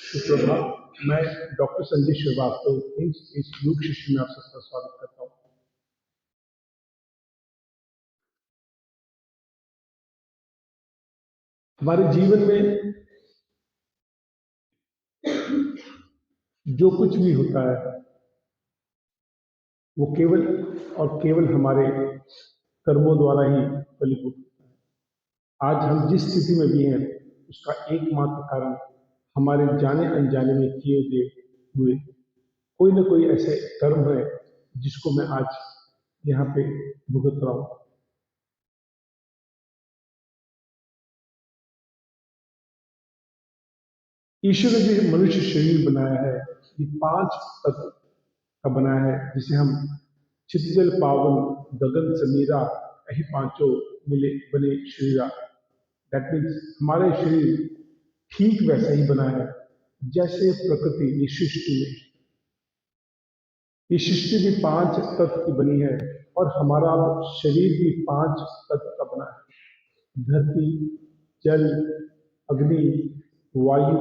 सुप्रभात। मैं डॉक्टर संजय श्रीवास्तव इस योग शिष्य में आप सबका स्वागत करता हूँ। हमारे जीवन में जो कुछ भी होता है वो केवल और केवल हमारे कर्मों द्वारा ही फलीभूत होता है। आज हम जिस स्थिति में भी हैं उसका एकमात्र कारण हमारे जाने अनजाने में किए गए हुए कोई ना कोई ऐसे कर्म है जिसको मैं आज यहाँ पे भुगत रहा हूँ। ईश्वर ने जो मनुष्य शरीर बनाया है ये 5 तत्व का बनाया है, जिसे हम क्षितिजल पावन गगन समीरा यही पांचों मिले बने शरीरा। दैट मीन्स हमारे शरीर ठीक वैसा ही बना है जैसे प्रकृति ये सृष्टि भी 5 तत्व की बनी है और हमारा शरीर भी 5 तत्व का बना है। धरती, जल, अग्नि, वायु,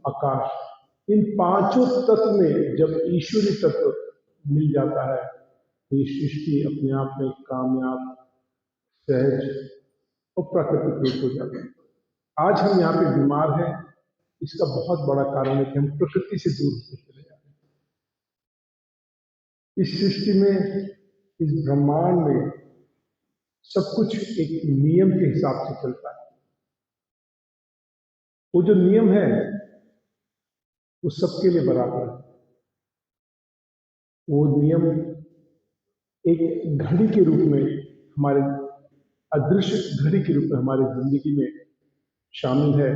आकाश, इन पांचों तत्व में जब ईश्वरीय तत्व मिल जाता है तो ये सृष्टि अपने आप में कामयाब, सहज और प्राकृतिक रूप हो जाती है। आज हम यहाँ पे बीमार हैं, इसका बहुत बड़ा कारण है कि हम प्रकृति से दूर होते चले जा रहे हैं। इस सृष्टि में, इस ब्रह्मांड में सब कुछ एक नियम के हिसाब से चलता है। वो जो नियम है वो सबके लिए बराबर है। वो नियम एक घड़ी के रूप में हमारे अदृश्य घड़ी के रूप में हमारी जिंदगी में शामिल है,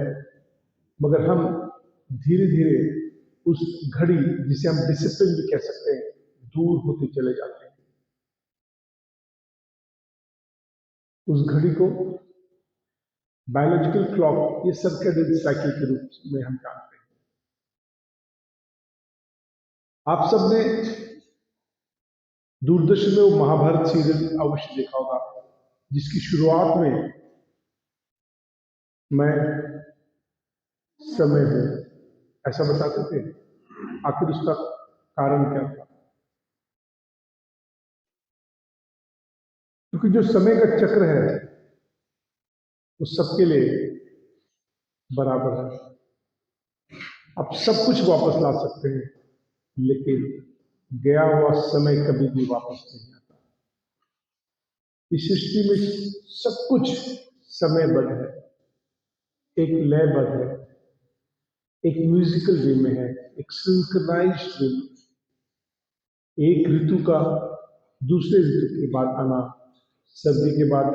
मगर हम धीरे धीरे उस घड़ी, जिसे हम डिसिप्लिन भी कह सकते हैं, दूर होते चले जाते हैं। उस घड़ी को बायोलॉजिकल क्लॉक, ये सर्केडियन साइकिल के रूप में हम जानते हैं। आप सबने दूरदर्शन में वो महाभारत सीरियल अवश्य देखा होगा, जिसकी शुरुआत में मैं समय हूं ऐसा बताते थे। आखिर उसका कारण क्या था? क्योंकि जो समय का चक्र है वो सबके लिए बराबर है। आप सब कुछ वापस ला सकते हैं, लेकिन गया हुआ समय कभी भी वापस नहीं आता। इस सृष्टि में सब कुछ समयबद्ध है, एक लयबद्ध है, एक म्यूजिकल वे में है, एक सिंक्रोनाइज्ड वे में। एक ऋतु का दूसरे ऋतु के बाद आना, सर्दी के बाद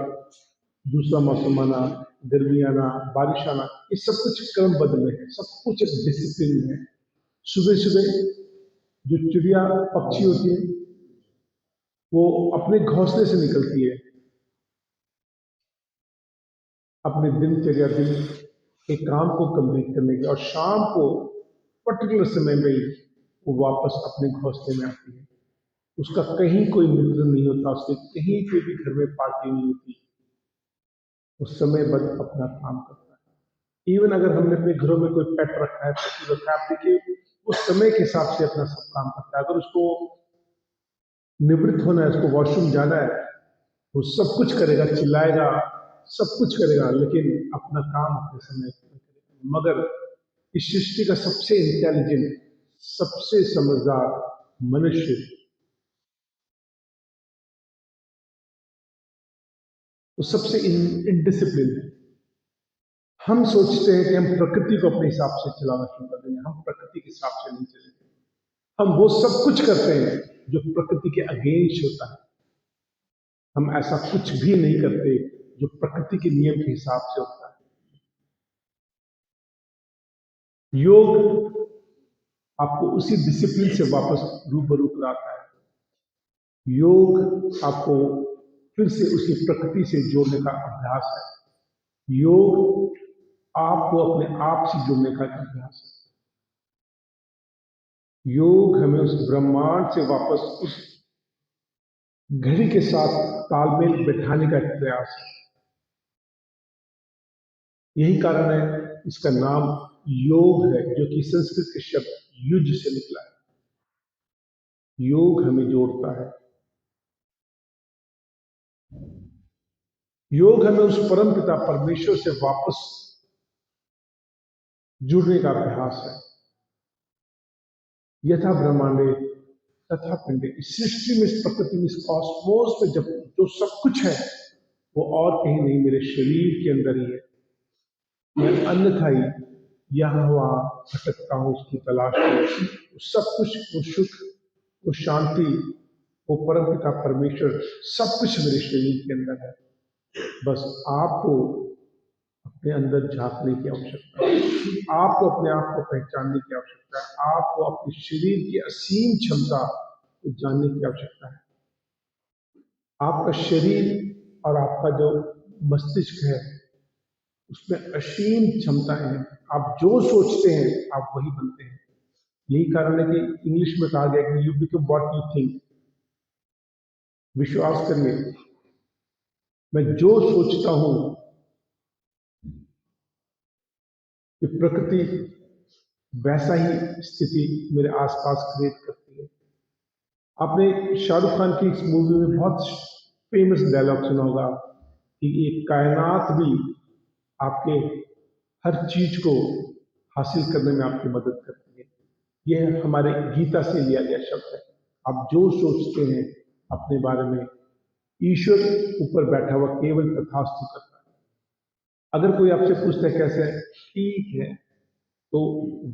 दूसरा मौसम आना, गर्मी आना, बारिश आना, ये सब कुछ क्रमबद्ध में है, सब कुछ एक डिसिप्लिन में है। सुबह सुबह जो चिड़िया पक्षी होती है वो अपने घोंसले से निकलती है अपने दिनचर्या दिन के काम को कंप्लीट करने के, और शाम को पर्टिकुलर समय में ही वो वापस अपने घोंसले में आती है। उसका कहीं कोई मित्र नहीं होता, उसके कहीं पे भी घर में पार्टी नहीं होती। उस समय बद अपना काम करता है। इवन अगर हमने अपने घरों में कोई पेट रखा है, पशु रखा है, आप देखिए उस समय के हिसाब से अपना सब काम करता है। अगर उसको निवृत्त होना है, उसको वॉशरूम जाना है, वो सब कुछ करेगा, चिल्लाएगा, सब कुछ करेगा, लेकिन अपना काम अपने समय पर करेगा। मगर इस सृष्टि का सबसे इंटेलिजेंट, सबसे समझदार मनुष्य वो सबसे इनडिसिप्लिन है। हम सोचते हैं कि हम प्रकृति को अपने हिसाब से चलाना शुरू कर देंगे, हम प्रकृति के हिसाब से नहीं चलेंगे। हम वो सब कुछ करते हैं जो प्रकृति के अगेंस्ट होता है। हम ऐसा कुछ भी नहीं करते जो प्रकृति के नियम के हिसाब से होता है। योग आपको उसी डिसिप्लिन से वापस रूबरू कराता है। योग आपको फिर से उसी प्रकृति से जोड़ने का अभ्यास है। योग आपको अपने आप से जुड़ने का अभ्यास है। योग हमें उस ब्रह्मांड से वापस उस घड़ी के साथ तालमेल बैठाने का एक प्रयास है। यही कारण है इसका नाम योग है, जो कि संस्कृत के शब्द युज से निकला है। योग हमें जोड़ता है, योग हमें उस परम पिता परमेश्वर से वापस जुड़ने का अभ्यास है। यथा ब्रह्मांडे तथा पिंडे, इस सृष्टि में, इस प्रकृति में, इस कॉस्मोस में जब जो सब कुछ है वो और कहीं नहीं, मेरे शरीर के अंदर ही है। मैं अन्यथा ही यहां वहां भटकता हूं उसकी तलाश में। सब कुछ, वो सुख, वो शांति, वो परम पिता परमेश्वर, सब कुछ मेरे शरीर के अंदर है। बस आपको अपने अंदर झांकने की आवश्यकता है, आपको अपने आप को पहचानने की आवश्यकता है, आपको अपने शरीर की असीम क्षमता को जानने की आवश्यकता है। आपका शरीर और आपका जो मस्तिष्क है उसमें असीम क्षमताएं हैं। आप जो सोचते हैं आप वही बनते हैं। यही कारण है कि इंग्लिश में कहा गया कि you become what you think. विश्वास करिए, मैं जो सोचता हूं कि प्रकृति वैसा ही स्थिति मेरे आसपास क्रिएट करती है। आपने शाहरुख खान की इस मूवी में बहुत फेमस डायलॉग सुना होगा कि ये कायनात भी आपके हर चीज को हासिल करने में आपकी मदद करती है। यह हमारे गीता से लिया गया शब्द है। आप जो सोचते हैं अपने बारे में, ईश्वर ऊपर बैठा हुआ केवल तथास्तु करता है। अगर कोई आपसे पूछता है कैसे, ठीक है, तो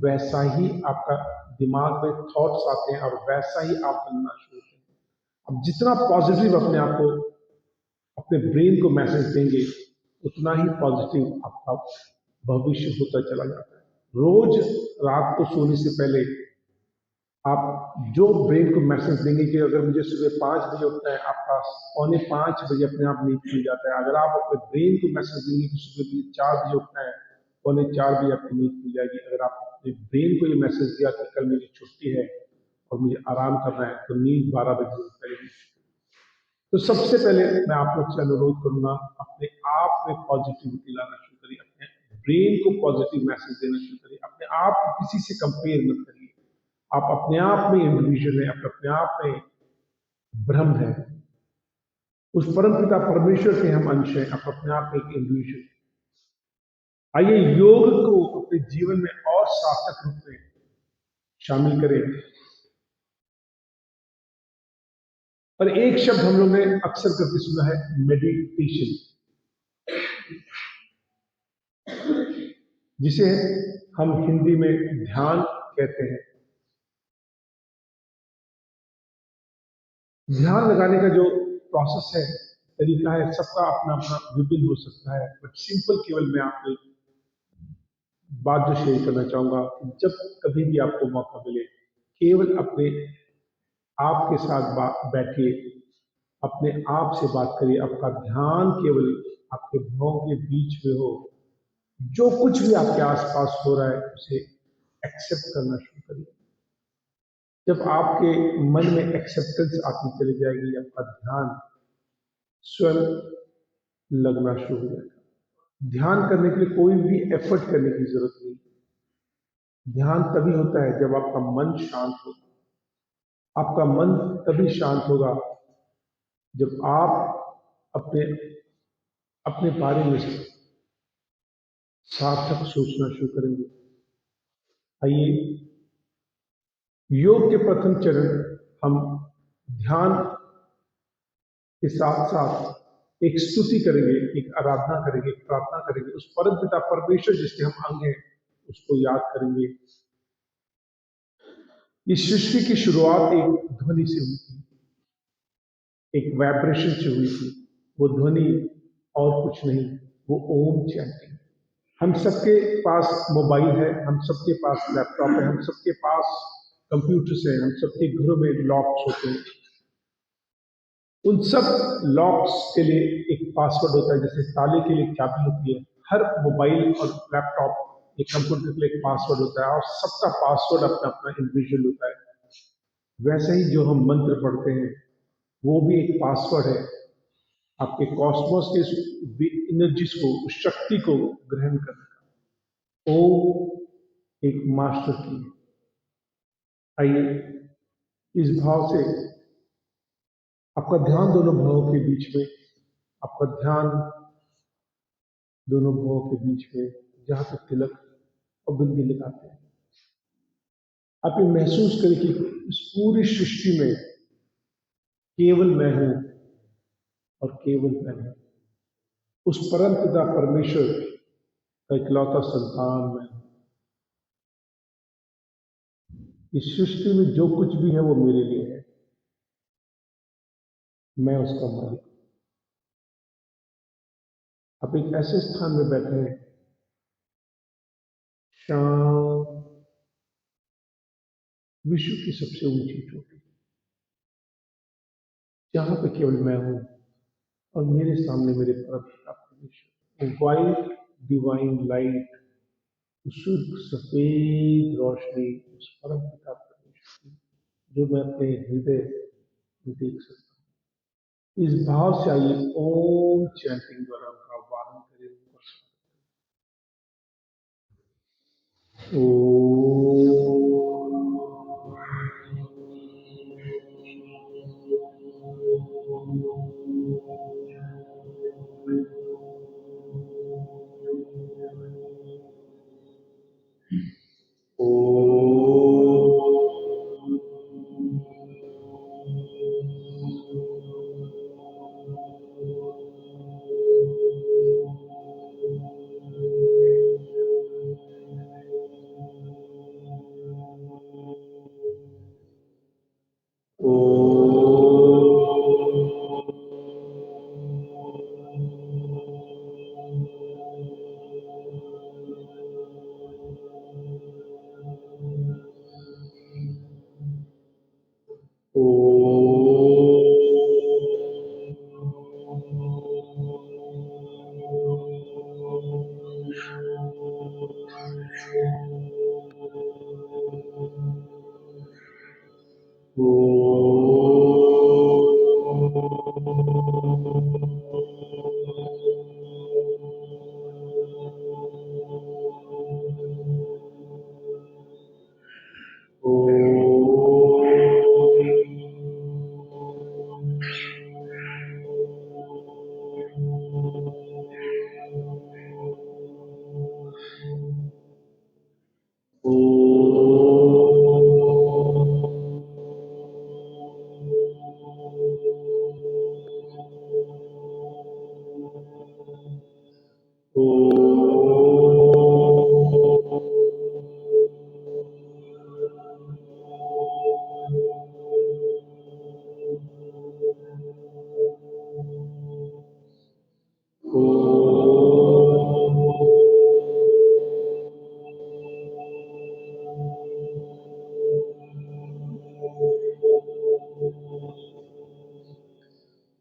वैसा ही आपका दिमाग में थॉट्स आते हैं और वैसा ही आप बनना शुरू करते हैं। अब जितना पॉजिटिव अपने आप को, अपने ब्रेन को मैसेज देंगे, उतना ही पॉजिटिव आपका भविष्य होता चला जाता है। रोज रात को सोने से पहले आप जो ब्रेन को मैसेज देंगे कि अगर मुझे सुबह 5 बजे उठना है, आपका 4:45 अपने आप नींद खुल जाता है। अगर आप अपने ब्रेन को मैसेज देंगे कि सुबह मुझे 4 बजे उठना है, 4:45 आपकी नींद खुल जाएगी। अगर आप अपने ब्रेन को ये मैसेज दिया कि कल मेरी छुट्टी है और मुझे आराम करना है, तो नींद 12 बजे उठेगी। तो सबसे पहले मैं आप लोग से अनुरोध करूंगा, अपने आप में पॉजिटिविटी लाना शुरू करिए, अपने ब्रेन को पॉजिटिव मैसेज देना शुरू करिए, अपने आप को किसी से कंपेयर मत करिए। आप अपने आप में इंडिविजुअल है, आप अपने आप में ब्रह्म है, उस परम पिता परमेश्वर के हम अंश हैं, आप अपने आप में एक इंडिविजुअल। आइए योग को अपने जीवन में और सार्थक रूप में शामिल करें। और एक शब्द हम लोग ने अक्सर करके सुना है, मेडिटेशन, जिसे हम हिंदी में ध्यान कहते हैं। ध्यान लगाने का जो प्रोसेस है, तरीका है, सबका अपना अपना विभिन्न हो सकता है। बट सिंपल केवल मैं आपको बात जो शेयर करना चाहूंगा, जब कभी भी आपको मौका मिले, केवल अपने आप के साथ बैठिए, अपने आप से बात करिए। आपका ध्यान केवल आपके भावों के बीच में हो। जो कुछ भी आपके आसपास हो रहा है उसे एक्सेप्ट करना शुरू करिए। जब आपके मन में एक्सेप्टेंस आती चली जाएगी, आपका ध्यान स्वयं लगना शुरू हो जाएगा। ध्यान करने के लिए कोई भी एफर्ट करने की जरूरत नहीं। ध्यान तभी होता है जब आपका मन शांत हो। आपका मन तभी शांत होगा जब आप अपने अपने बारे में सार्थक सोचना शुरू करेंगे। आइए योग के प्रथम चरण हम ध्यान के साथ साथ एक स्तुति करेंगे, एक आराधना करेंगे, एक प्रार्थना करेंगे। उस परम पिता परमेश्वर जिसके हम अंग हैं उसको याद करेंगे। इस सृष्टि की शुरुआत एक ध्वनि से हुई थी, एक वाइब्रेशन से हुई थी। वो ध्वनि और कुछ नहीं, वो ओम चैंटिंग। हम सबके पास मोबाइल है, हम सबके पास लैपटॉप है, हम सबके पास कंप्यूटर्स है, हम सबके घरों में लॉक्स होते हैं। उन सब लॉक्स के लिए एक पासवर्ड होता है, जैसे ताले के लिए एक चाबी होती है। हर मोबाइल और लैपटॉप, एक कंप्यूटर के लिए एक पासवर्ड होता है, और सबका पासवर्ड अपना अपना इंडिविजुअल होता है। वैसे ही जो हम मंत्र पढ़ते हैं वो भी एक पासवर्ड है, आपके कॉस्मोस के एनर्जीज को, उस शक्ति को ग्रहण करने का। ओम एक मास्टर की। आइए इस भाव से आपका ध्यान दोनों भावों के बीच में, आपका ध्यान दोनों भावों के बीच में, जहां पे तिलक और बिंदी लगाते हैं, आप ये महसूस करें कि इस पूरी सृष्टि में केवल मैं हूं और केवल मैं हूं। उस परम पिता परमेश्वर का इकलौता संतान मैं हूं। इस सृष्टि में जो कुछ भी है वो मेरे लिए है, मैं उसका मालिक। आप एक ऐसे स्थान में बैठे हैं, शांत, विश्व की सबसे ऊंची चोटी, जहां पे केवल मैं हूं और मेरे सामने मेरे परम पिता परमेश्वर, वाइट डिवाइन लाइट, शुद्ध सफेद रोशनी, उस परम पिता परमेश्वर की, जो मैं अपने हृदय में देख सकता हूं। इस भाव से आइए ओम चैंटिंग द्वारा उनका वाहन करें।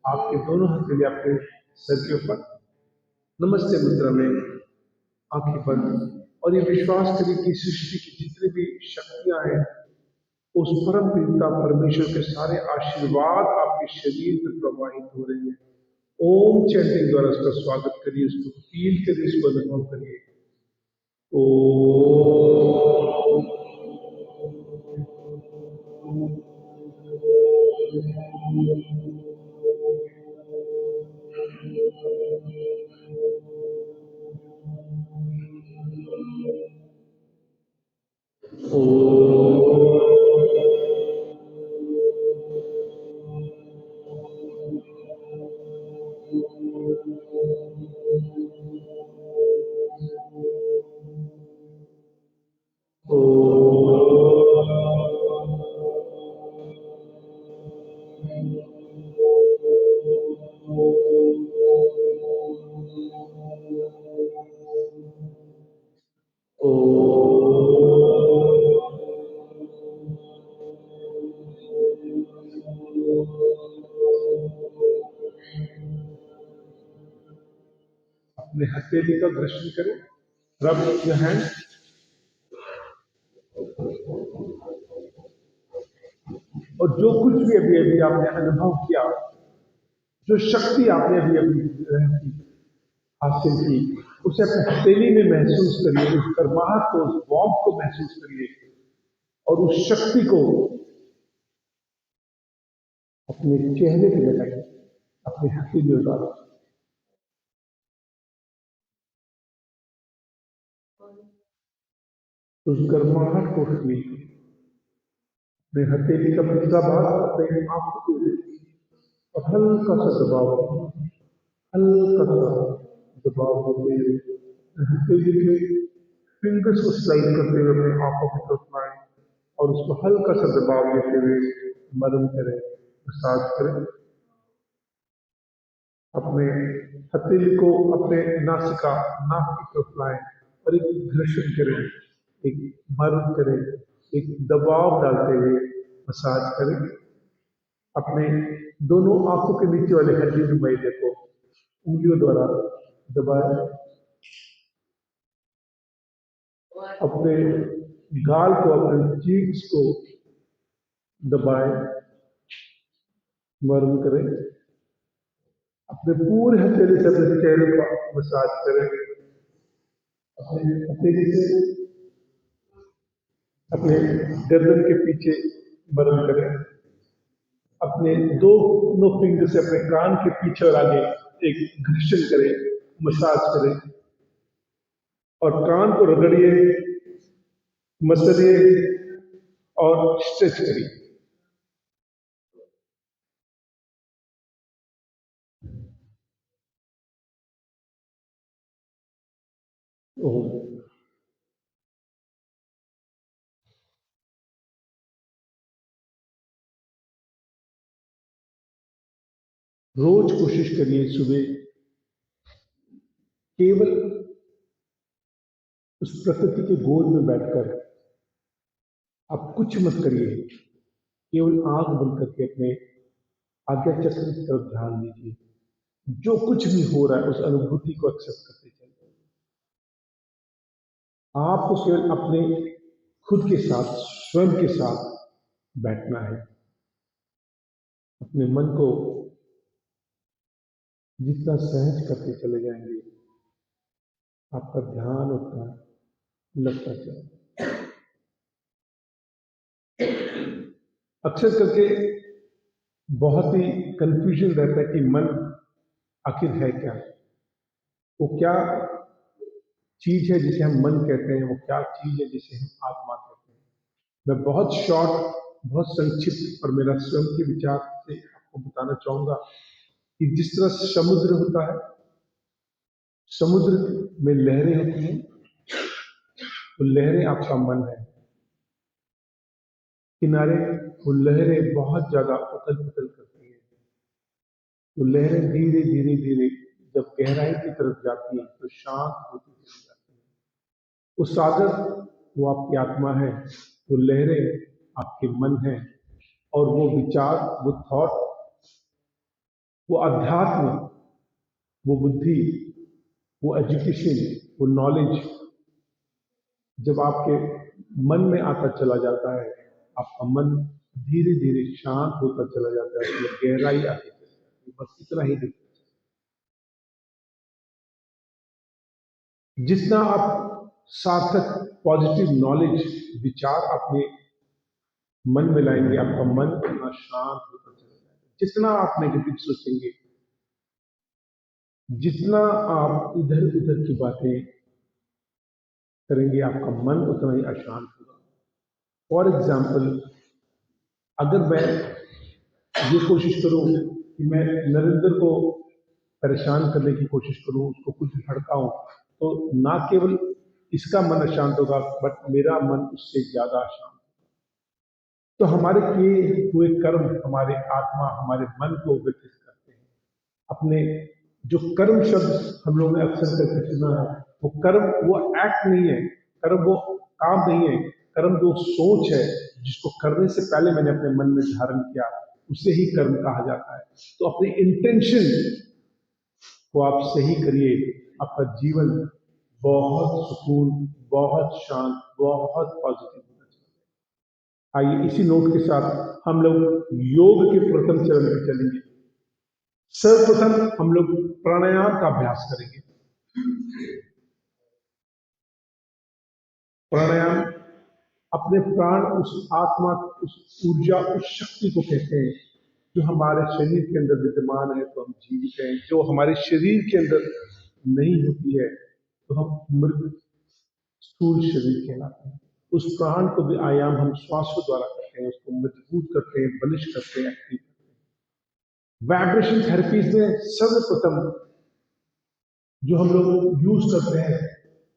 आपके दोनों हाथ लिए आपके सर के ऊपर नमस्ते मुद्रा में आंखें बंद, और ये विश्वास करिए कि सृष्टि की जितनी भी शक्तियां हैं, उस परम पिता परमेश्वर के सारे आशीर्वाद आपके शरीर में प्रवाहित हो रहे हैं। ओम चैंटिंग द्वारा इसका स्वागत करिए, इसको फील करिए, इसको अनुभव करिए। अपने हथेली का दर्शन करें, रब योर हैंड, और जो कुछ भी अभी अभी आपने अनुभव किया, जो शक्ति आपने अभी अभी हासिल की, उसे अपने हथेली में महसूस करिए, उस गर्माहट को, उस वार्म को महसूस करिए और उस शक्ति को अपने चेहरे पे लगाइए, अपने हथेलियों द्वारा। उस गर्माहट को फील, अपने हथेली का पिछला भाग अपने आंखों को देखिए और हल्का सा दबाव, हल्का सा दबाव होते हुए हथेली के फिंगर्स को स्लाइड करते हुए अपने आंखों की तरफ लाएं और उसको हल्का सा दबाव देते हुए मर्म करें, मसाज करें। अपने हथेली को अपने नासिका, नाक की तरफ लाएं और एक घर्षण करें, एक मर्म करें, एक दबाव डालते हुए मसाज करें। अपने दोनों आंखों के नीचे वाले हड्डी नुमाइंदे को उंगलियों द्वारा दबाएं। अपने गाल को, अपने चीक्स को दबाएं, मर्म करें। अपने पूरे हथेली से अपने चेहरे का मसाज करें। अपने हथेली से अपने गर्दन के पीछे मर्म करें। अपने दोनों फिंगर से अपने कान के पीछे और आगे एक घर्षण करें, मसाज करें और कान को रगड़िए, मसलिए और स्ट्रेच करिए। रोज कोशिश करिए सुबह केवल उस प्रकृति के गोद में बैठकर आप कुछ मत करिए, केवल आंख बंद करके अपने आज्ञा चक्र की तरफ ध्यान दीजिए। जो कुछ भी हो रहा है उस अनुभूति को एक्सेप्ट करते चलिए। आपको केवल अपने खुद के साथ, स्वयं के साथ बैठना है। अपने मन को जितना सहज करते चले जाएंगे, आपका ध्यान उतना लगता चले। अक्सर करके बहुत ही कंफ्यूजन रहता है कि मन आखिर है क्या, वो क्या चीज है जिसे हम मन कहते हैं, वो क्या चीज है जिसे हम आत्मा कहते हैं। मैं बहुत शॉर्ट, बहुत संक्षिप्त और मेरा स्वयं के विचार से आपको बताना चाहूंगा कि जिस तरह समुद्र होता है, समुद्र में लहरें होती हैं, वो लहरें आपका मन है। किनारे वो लहरें बहुत ज्यादा उथल पुथल करती हैं, वो लहरें धीरे धीरे धीरे जब गहराई की तरफ जाती हैं तो शांत होती चली जाती हैं। वो सागर वो आपकी आत्मा है, वो लहरें आपके मन है और वो विचार, वो थॉट, वो अध्यात्म, वो बुद्धि, वो एजुकेशन, वो नॉलेज जब आपके मन में आता चला जाता है, आपका मन धीरे धीरे शांत होता चला जाता है, उसमें गहराई आती चली जाती है। बस इतना ही दिखता है। जितना आप सार्थक पॉजिटिव नॉलेज, विचार अपने मन में लाएंगे, आपका मन उतना शांत होता चला जाएगा। जितना आप नेगेटिव सोचेंगे, जितना आप इधर उधर की बातें करेंगे, आपका मन उतना ही अशांत होगा। फॉर एग्जाम्पल, अगर मैं ये कोशिश करूं कि मैं नरेंद्र को परेशान करने की कोशिश करूं, उसको कुछ भड़काऊं, तो ना केवल इसका मन अशांत होगा बट मेरा मन उससे ज्यादा अशांत होगा। तो हमारे किए हुए कर्म हमारे आत्मा, हमारे मन को व्यथित करते हैं। अपने जो कर्म शब्द हम लोगों ने अक्सर करके सुना है, वो कर्म वो एक्ट नहीं है, कर्म वो काम नहीं है, कर्म जो सोच है जिसको करने से पहले मैंने अपने मन में धारण किया, उसे ही कर्म कहा जाता है। तो अपने इंटेंशन को आप सही करिए, आपका जीवन बहुत सुकून, बहुत शांत, बहुत पॉजिटिव होना चाहिए। आइए इसी नोट के साथ हम लोग योग के प्रथम चरण में चलेंगे। सर्वप्रथम हम लोग प्राणायाम का अभ्यास करेंगे। प्राणायाम अपने प्राण उस आत्मा, उस ऊर्जा, उस शक्ति को कहते हैं जो हमारे शरीर के अंदर विद्यमान है तो हम जीवित हैं, जो हमारे शरीर के अंदर नहीं होती है तो हम मृत स्थूल शरीर कहलाते हैं। उस प्राण को भी आयाम हम श्वासों द्वारा करते हैं, उसको मजबूत करते हैं, बलिष्ठ करते हैं, एक्टिव करते हैं। वाइब्रेशन थेरेपीज में सर्वप्रथम जो हम लोग यूज करते हैं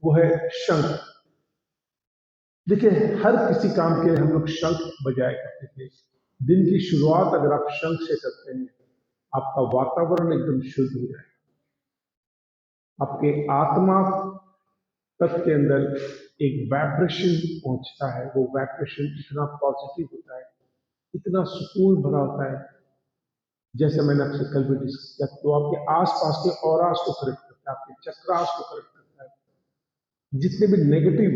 वो है शंख। देखिए, हर किसी काम के लिए हम लोग शंख बजाया करते थे। दिन की शुरुआत अगर आप शंख से करते हैं, आपका वातावरण एकदम शुद्ध हो जाए, आपके आत्मा तक के अंदर एक वाइब्रेशन पहुंचता है। वो वाइब्रेशन इतना पॉजिटिव होता है, इतना सुकून भरा होता है, जैसे मैंने आपसे कल भी डिस्कस किया, तो आपके आसपास के ऑरास को करेक्ट करता है, आपके चक्रास को करेक्ट करता है, जितने भी नेगेटिव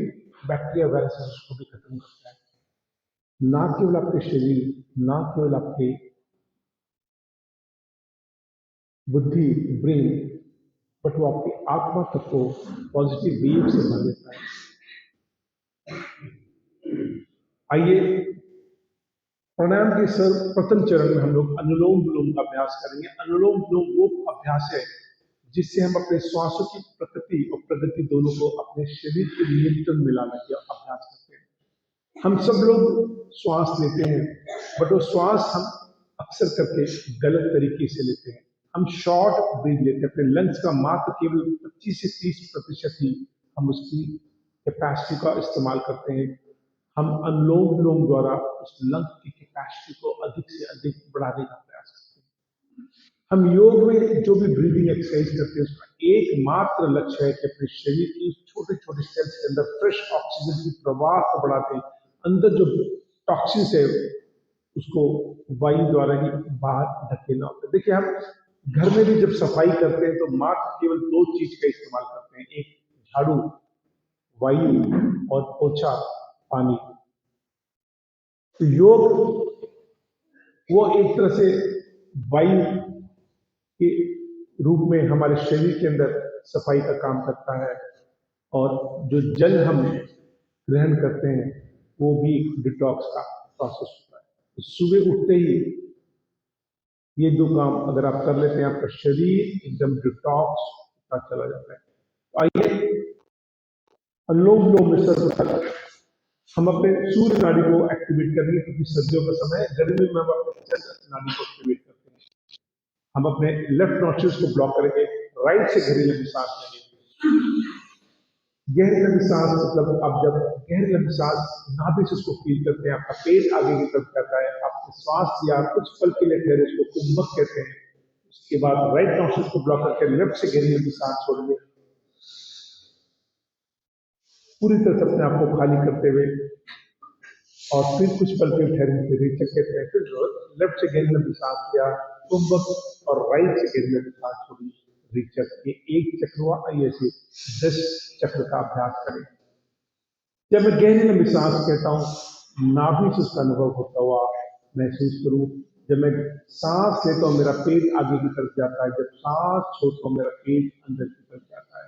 बैक्टीरिया वायरसेस उसको भी खत्म करता है। ना केवल आपके शरीर, ना केवल आपके बुद्धि, ब्रेन, बट वो आपकी आत्मा तक को पॉजिटिव वेव से भर देता है। आइए प्राणायाम के सर्वप्रथम चरण में हम लोग अनुलोम विलोम का अभ्यास करेंगे। अनुलोम विलोम वो अभ्यास है जिससे हम अपने श्वासों की प्रकृति और प्रगति दोनों को अपने शरीर के नियंत्रण में लाने का अभ्यास करते हैं। हम सब लोग श्वास लेते हैं, बट वो श्वास हम अक्सर करके गलत तरीके से लेते हैं। हम शॉर्ट ब्रीथ लेते हैं, अपने लंग्स का मात्र केवल 25 से 30% ही हम उसकी कैपेसिटी का इस्तेमाल करते हैं। हम अनुलोम विलोम द्वारा उस लंग की कैपेसिटी को अधिक से अधिक बढ़ाने का प्रयास करते हैं। हम योग में जो भी ब्रीदिंग एक्सरसाइज करते हैं उसका एकमात्र लक्ष्य है कि अपने शरीर की छोटे छोटे सेल्स के अंदर फ्रेश ऑक्सीजन की प्रवाह को बढ़ाते हैं, अंदर जो टॉक्सिन्स है उसको वायु द्वारा ही बाहर धकेलना होता है। देखिए, हम घर में भी जब सफाई करते हैं तो मात्र केवल 2 चीज का इस्तेमाल करते हैं, एक झाड़ू, वायु, और पोछा, पानी। तो योग वो एक तरह से वायु के रूप में हमारे शरीर के अंदर सफाई का काम करता है, और जो जल हम ग्रहण करते हैं वो भी डिटॉक्स का प्रोसेस होता है। तो सुबह उठते ही ये 2 काम अगर आप कर लेते हैं, आपका शरीर एकदम डिटॉक्स का चला जाता है। तो आइए अनुलोम विलोम में सर्वप्रथम हम अपने सूर्य नाड़ी को एक्टिवेट करेंगे, क्योंकि सर्दियों का समय है। गर्मी में हम अपने चंद्र नाड़ी को एक्टिवेट करते हैं। हम अपने लेफ्ट नॉस्ट्रिल्स को ब्लॉक करेंगे, राइट से गहरी लंबी सांस लेंगे। गहरी लंबी सांस मतलब आप जब गहरी लंबी सांस नाभि से उसको फील करते हैं, आपका पेट आगे की तरफ जाता है, आपने श्वास लिया, कुछ पल के लिए ठहरे, इसको कुंभक कहते हैं। उसके बाद राइट नॉस्ट्रिल्स को ब्लॉक करके लेफ्ट से गहरी लंबी सांस छोड़िए, पूरी तरह से अपने आप को खाली करते हुए, और फिर कुछ पल के ठहरे रीचक कहते हैं। फिर लेफ्ट से गहरी लंबी सांस लिया, कुंभक, और राइट से गहरी लंबी सांस छोड़ी, रीचक। ये एक चक्र हुआ। आइए ऐसे 10 चक्र का अभ्यास करें। जब मैं गहरी लंबी सांस कहता हूं, नाभि से उसका अनुभव होता हुआ महसूस करूं। जब मैं सांस लेता हूं, मेरा पेट आगे की तरफ जाता है, जब सांस छोड़ता हूं, मेरा पेट अंदर की तरफ जाता है।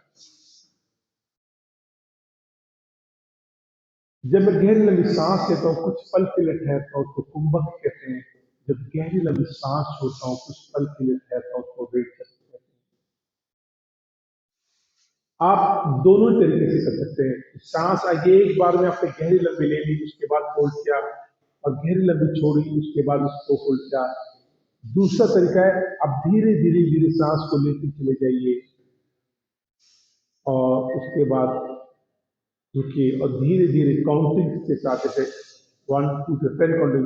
जब मैं गहरी लंबी सांस लेता हूँ, कुछ पल के लिए ठहरता हूँ, तो कुंभक कहते हैं। जब गहरी लंबी सांस छोड़ता हूँ, कुछ पल के लिए ठहरता हूँ, तो रेचक कहते हैं। आप दोनों तरीके से कर सकते हैं। सांस आइए एक बार में आपने गहरी लंबी ले ली, उसके बाद होल्ड किया, और गहरी लंबी छोड़ी, उसके बाद उसको होल्ड किया। दूसरा तरीका है, आप धीरे धीरे धीरे सांस को लेते चले जाइए, और उसके बाद रुकिए, और धीरे धीरे काउंटिंग के साथ, जैसे 1 2 से 10 काउंटिंग,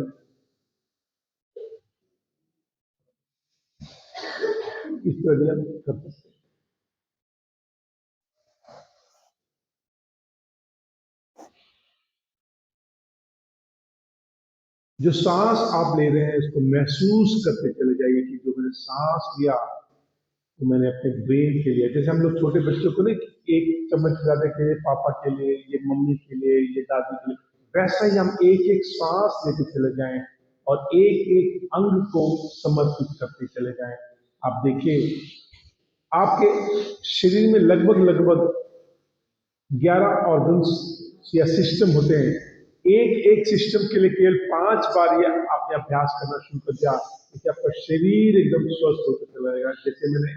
इस तरह कर सकते हैं। जो सांस आप ले रहे हैं उसको महसूस करते चले जाइए कि जो मैंने सांस लिया तो मैंने अपने ब्रेन के लिए, जैसे हम लोग छोटे बच्चों को नहीं, एक चम्मच खिलाने के लिए पापा के लिए, ये मम्मी के लिए, ये दादी के लिए, वैसा ही हम एक एक सांस लेते चले जाएं और एक एक अंग को समर्पित करते चले जाएं। आप देखिए, आपके शरीर में लगभग लगभग 11 ऑर्गन्स या सिस्टम होते हैं, एक एक सिस्टम के लिए केवल 5 बार ये आपने अभ्यास करना शुरू कर दिया, इससे आपका शरीर एकदम स्वस्थ होकर चला जाएगा। जैसे मैंने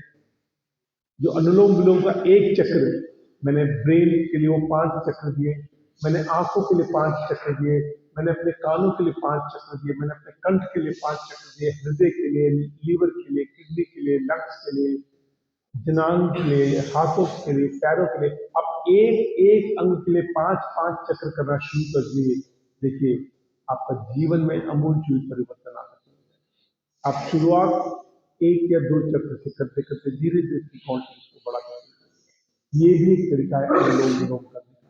जो अनुलोम विलोम का एक चक्र, मैंने ब्रेन के लिए वो 5 चक्र दिए, मैंने आंखों के लिए 5 चक्र दिए, मैंने अपने कानों के लिए 5 चक्र दिए, मैंने अपने कंठ के लिए 5 चक्र दिए, हृदय के लिए, लीवर के लिए, किडनी के लिए, लंग्स के लिए, जनांग के लिए, हाथों के लिए, पैरों के लिए। अब एक एक अंग के लिए 5-5 चक्र करना शुरू कर दिए। देखिए आपका जीवन में आमूलचूल परिवर्तन आ सकता है। आप शुरुआत 1 या 2 चक्र से करते करते धीरे धीरे कॉन्फिडेंस को बढ़ा सकते। ये भी एक तरीका है अनुलोम विलोम करने का।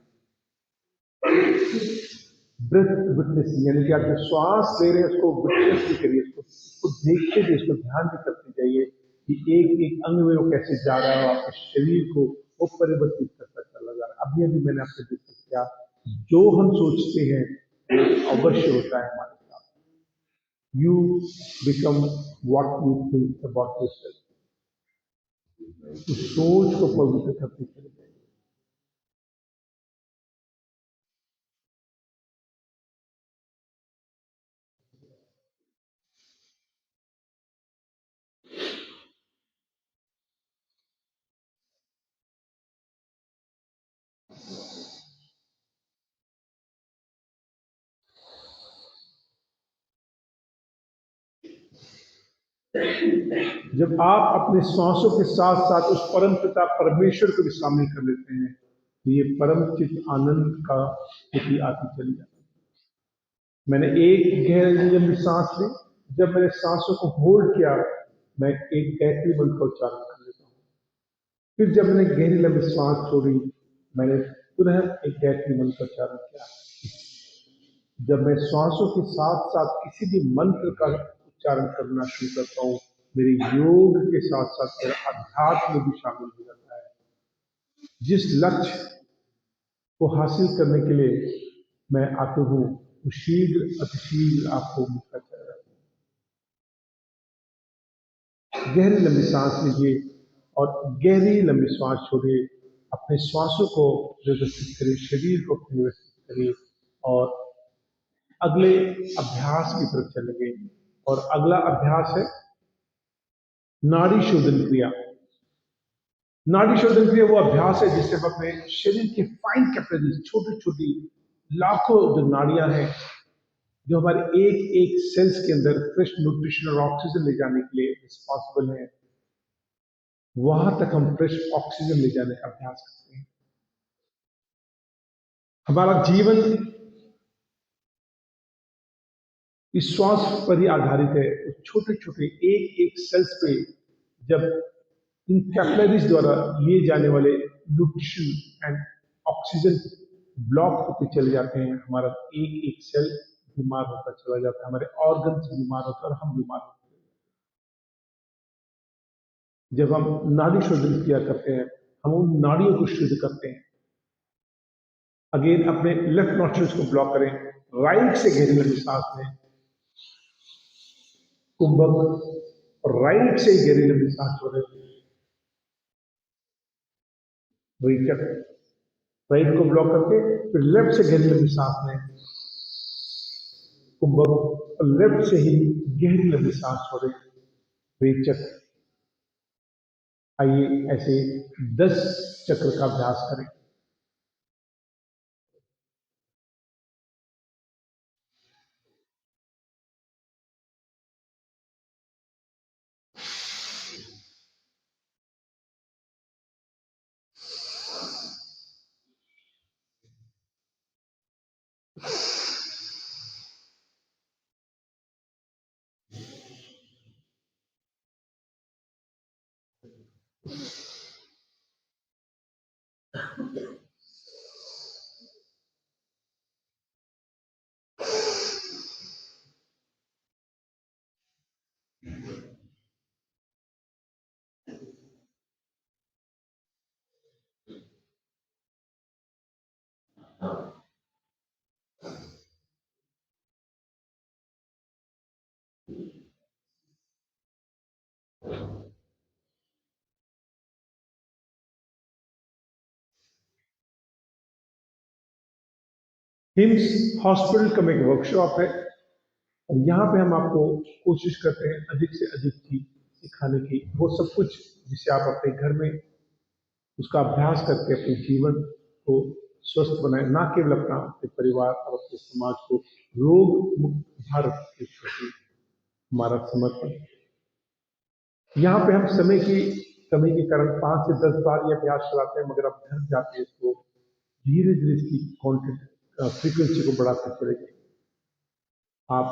ब्रेथ विटनेसिंग, यानी कि आप जो श्वास ले रहे हैं उसको विटनेस भी करिए, उसको देखते भी, उसको ध्यान भी करते जाइए कि एक एक अंग में वो कैसे जा रहा है, आपके शरीर को वो परिवर्तित करता चला जा रहा है। अभी अभी मैंने आपसे डिस्कस किया, जो हम सोचते हैं वो अवश्य होता है हमारे साथ। You become what you think about yourself. उस सोच को पवित्र करते चले जाइए। जब आप अपने श्वासों के साथ साथ उस परम पिता परमेश्वर को भी शामिल कर लेते हैं, तो ये परम चित्त आनंद का स्थिति आती चली जाती है। मैंने एक गहरी लंबी सांस ली, जब मैंने सांसों को होल्ड किया, मैं एक गायत्री मंत्र का उच्चारण कर लेता हूँ। फिर जब मैंने गहरी लंबी सांस छोड़ी, मैंने पुनः एक गायत्री मंत्र का उच्चारण किया। जब मैं श्वासों के साथ साथ किसी भी मंत्र का उच्चारण करना शुरू करता हूँ, मेरे योग के साथ साथ मेरा अध्यात्म भी शामिल हो जाता है। जिस लक्ष्य को हासिल करने के लिए मैं आता हूँ, वो शीघ्र अतिशीघ्र आपको मिलता चला जाता है। गहरी लंबी सांस लीजिए और गहरी लंबी सांस छोड़िए। अपने श्वासों को व्यवस्थित करिए, शरीर को व्यवस्थित करिए और अगले अभ्यास की तरफ चलेंगे। और अगला अभ्यास है नाड़ी शोधन क्रिया। नाड़ी शोधन क्रिया वो अभ्यास है जिससे हम अपने शरीर के फाइन कैपिलरीज, छोटी छोटी लाखों जो नाड़ियां हैं, जो हमारे एक एक सेल्स के अंदर फ्रेश न्यूट्रिशन और ऑक्सीजन ले जाने के लिए रिस्पॉन्सिबल है, वहां तक हम फ्रेश ऑक्सीजन ले जाने का अभ्यास करते हैं। हमारा जीवन इस श्वास पर ही आधारित है। छोटे छोटे एक एक सेल्स पे जब इन कैपिलरीज द्वारा लिए जाने वाले न्यूट्रिशन एंड ऑक्सीजन ब्लॉक होते चले जाते हैं, हमारा एक एक सेल बीमार होता चला जाता है, हमारे ऑर्गन्स बीमार होते हैं और हम बीमार होते हैं। जब हम नाड़ी शोधन किया करते हैं, हम उन नाड़ियों को शुद्ध करते हैं। अगेन अपने लेफ्ट नॉस्ट्रिल्स को ब्लॉक करें, राइट से गहरी लंबी सांस लें, कुंभक, और राइट से गहरी लंबी सांस छोड़ें, रेचक। राइट को ब्लॉक करके फिर लेफ्ट से गहरी लंबी सांस लें, कुंभक, और लेफ्ट से ही गहरी लंबी सांस छोड़ें, रेचक। आइए ऐसे 10 चक्र का अभ्यास करें। हिम्स हॉस्पिटल का एक वर्कशॉप है और यहाँ पे हम आपको कोशिश करते हैं अधिक से अधिक चीज सिखाने की, वो सब कुछ जिसे आप अपने घर में उसका अभ्यास करके अपने जीवन को स्वस्थ बनाए, ना केवल अपना अपने परिवार और अपने समाज को रोग मुक्त भारत के प्रति हमारा समर्पण। यहाँ पे हम समय की कमी के कारण 5 से 10 बार ये अभ्यास चलाते हैं, मगर आप घर जाके इसको धीरे धीरे इसकी क्वांटिटी फ्रीक्वेंसी को बढ़ाते चले जाइए। आप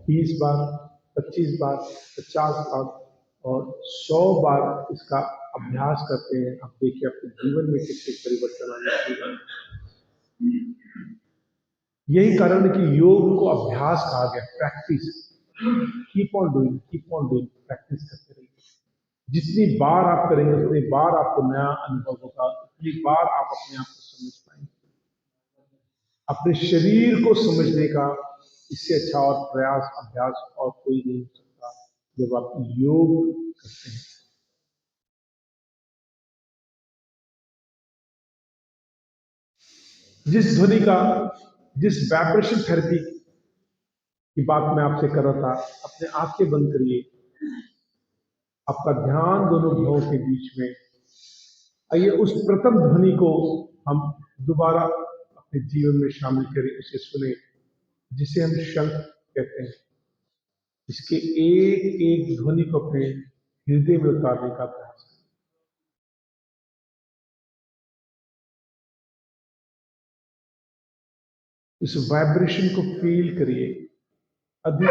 20 बार, 25 बार, 50 बार और 100 बार इसका अभ्यास करते हैं, आप देखिए आपके जीवन में कितने परिवर्तन आने लगेगा। यही कारण है कि योग को अभ्यास कहा गया, practice. Keep on doing, practice करते रहिए। जितनी बार आप करेंगे उतनी बार आपको नया अनुभव होगा, उतनी बार आप अपने आप को समझ पाएंगे। अपने शरीर को समझने का इससे अच्छा और प्रयास अभ्यास और कोई नहीं हो सकता जब आप योग करते हैं। जिस वाइब्रेशन थेरेपी की बात मैं आपसे कर रहा था, अपने आंखें बंद करिए, आपका ध्यान दोनों भवों के बीच में आइए, उस प्रथम ध्वनि को हम दोबारा अपने जीवन में शामिल करें, उसे सुने, जिसे हम शंख कहते हैं। इसके एक एक ध्वनि को अपने हृदय में उतारने का प्रयास करें। इस वाइब्रेशन को फील करिए अधिक।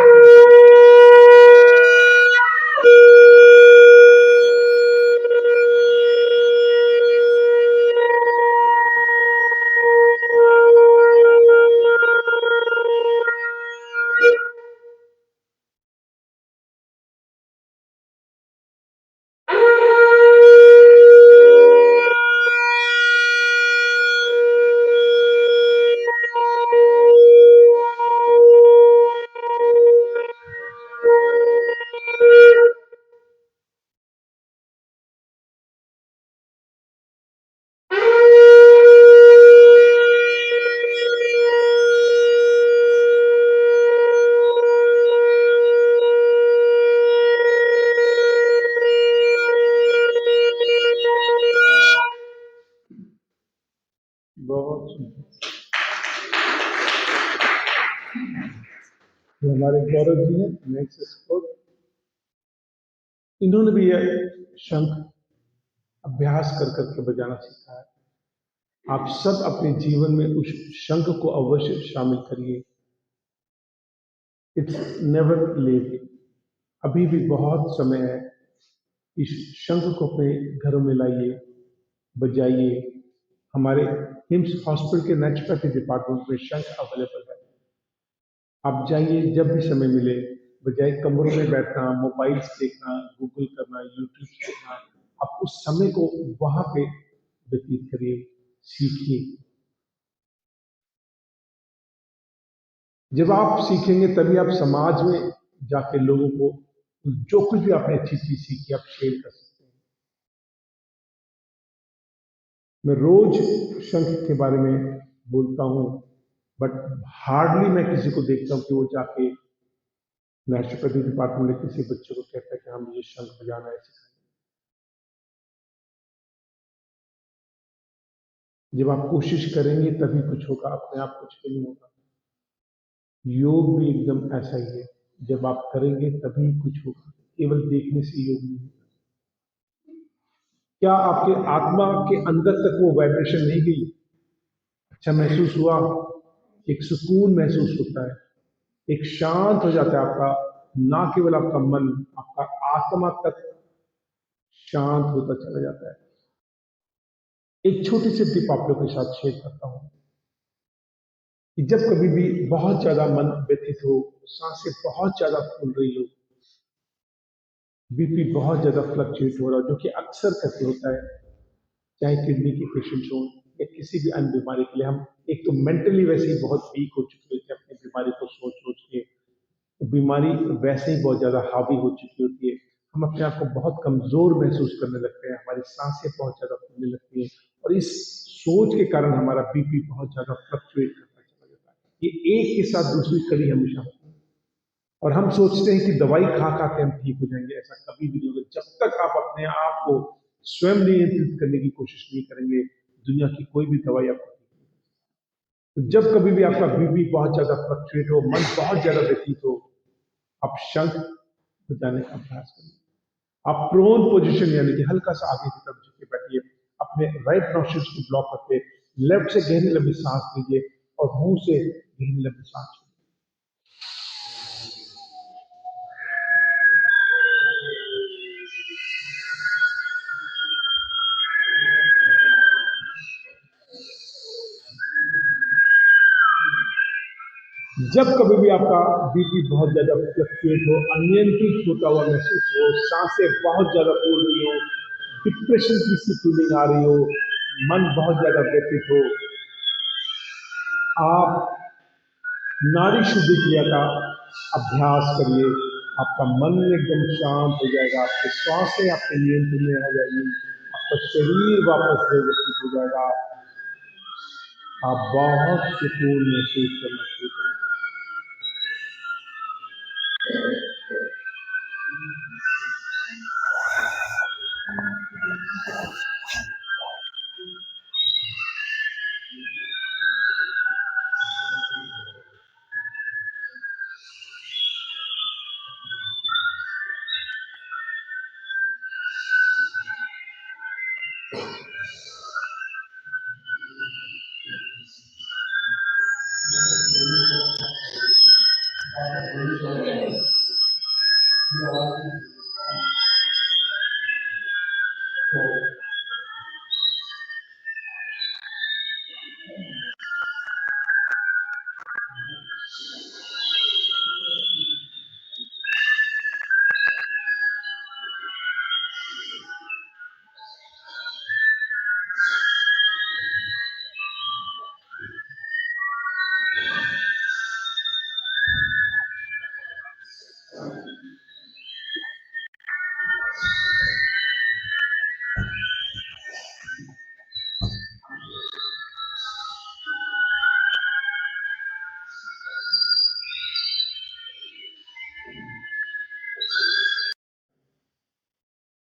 बहुत हमारे गौरव जी हैं, नेक्स्ट एक्सपर्ट, इन्होंने भी यह शंख अभ्यास कर करके बजाना सीखा है। आप सब अपने जीवन में उस शंख को अवश्य शामिल करिए। इट्स नेवर लेट, अभी भी बहुत समय है। इस शंख को अपने घरों में लाइए, बजाइए। हमारे हिम्स हॉस्पिटल के नेचुरोपैथी डिपार्टमेंट में शंख अवेलेबल है। आप जाइए जब भी समय मिले, बजाय कमरों में बैठना, मोबाइल्स देखना, गूगल करना, यूट्यूब देखना, आप उस समय को वहां पे व्यतीत करिए, सीखिए। जब आप सीखेंगे तभी आप समाज में जाके लोगों को जो कुछ भी आपने अच्छी चीज सीखी आप शेयर कर सकते हैं। मैं रोज शंख के बारे में बोलता हूँ, बट हार्डली मैं किसी को देखता हूँ कि वो जाके नेचुरोपैथी डिपार्टमेंट में किसी बच्चे को कहता है कि हाँ मुझे शंख बजाना है, सिखाइए। जब आप कोशिश करेंगे तभी कुछ होगा, अपने आप कुछ भी नहीं होगा। योग भी एकदम ऐसा ही है, जब आप करेंगे तभी कुछ होगा, केवल देखने से योग नहीं होगा। क्या आपके आत्मा के अंदर तक वो वाइब्रेशन नहीं गई? अच्छा महसूस हुआ, एक सुकून महसूस होता है, एक शांत हो जाता है आपका, ना केवल आपका मन, आपका आत्मा तक शांत होता चला जाता है। एक छोटी सी टिप आप लोगों के साथ शेयर करता हूं कि जब कभी भी बहुत ज्यादा मन व्यथित हो, सांसें बहुत ज्यादा फूल रही हो, बीपी बहुत ज्यादा फ्लक्चुएट हो रहा हो, जो कि अक्सर करके होता है, चाहे किडनी की पेशेंट हो या किसी भी अन्य बीमारी के लिए, हम एक तो मेंटली वैसे ही बहुत वीक हो चुके होते हैं अपनी बीमारी को सोच सोच के, तो बीमारी वैसे ही बहुत ज्यादा हावी हो चुकी होती है, हम अपने आप को बहुत कमजोर महसूस करने लगते हैं, हमारी सांसें बहुत ज्यादा फूलने लगती हैं, और इस सोच के कारण हमारा बीपी बहुत ज्यादा फ्लक्चुएट करता चला जाता है। ये एक के साथ दूसरी कड़ी हमेशा होती है। और हम सोचते हैं कि दवाई खा खा के हम ठीक हो जाएंगे, ऐसा कभी भी नहीं होगा। जब तक आप अपने आप को स्वयं नियंत्रित करने की कोशिश नहीं करेंगे, दुनिया की कोई भी दवाई आपको ठीक नहीं करेगी। तो जब कभी भी आपका बीपी बहुत ज्यादा फ्लक्चुएट हो, मन बहुत ज्यादा व्यथित हो, आप शंख बजाने का अभ्यास करिए। आप प्रोन पोजीशन यानी कि हल्का सा आगे की तरफ झुक के बैठिए, अपने राइट नॉस्ट्रिल्स को ब्लॉक करके लेफ्ट से गहरी लंबी सांस लीजिए और मुंह से गहरी लंबी सांस छोड़िए। जब कभी भी आपका बीपी बहुत ज्यादा फ्लक्चुएट हो, अनियंत्रित होता हुआ महसूस हो, सांसें बहुत ज्यादा फूल रही हो, डिप्रेशन की सी फीलिंग आ रही हो, मन बहुत ज्यादा व्यथित हो, आप नाड़ी शुद्धि क्रिया का अभ्यास करिए। आपका मन एकदम शांत हो जाएगा, आपकी सांसें आपके नियंत्रण में आ जाएगी, आपका शरीर वापस व्यवस्थित हो जाएगा, आप बहुत सुकून महसूस करना शुरू करेंगे।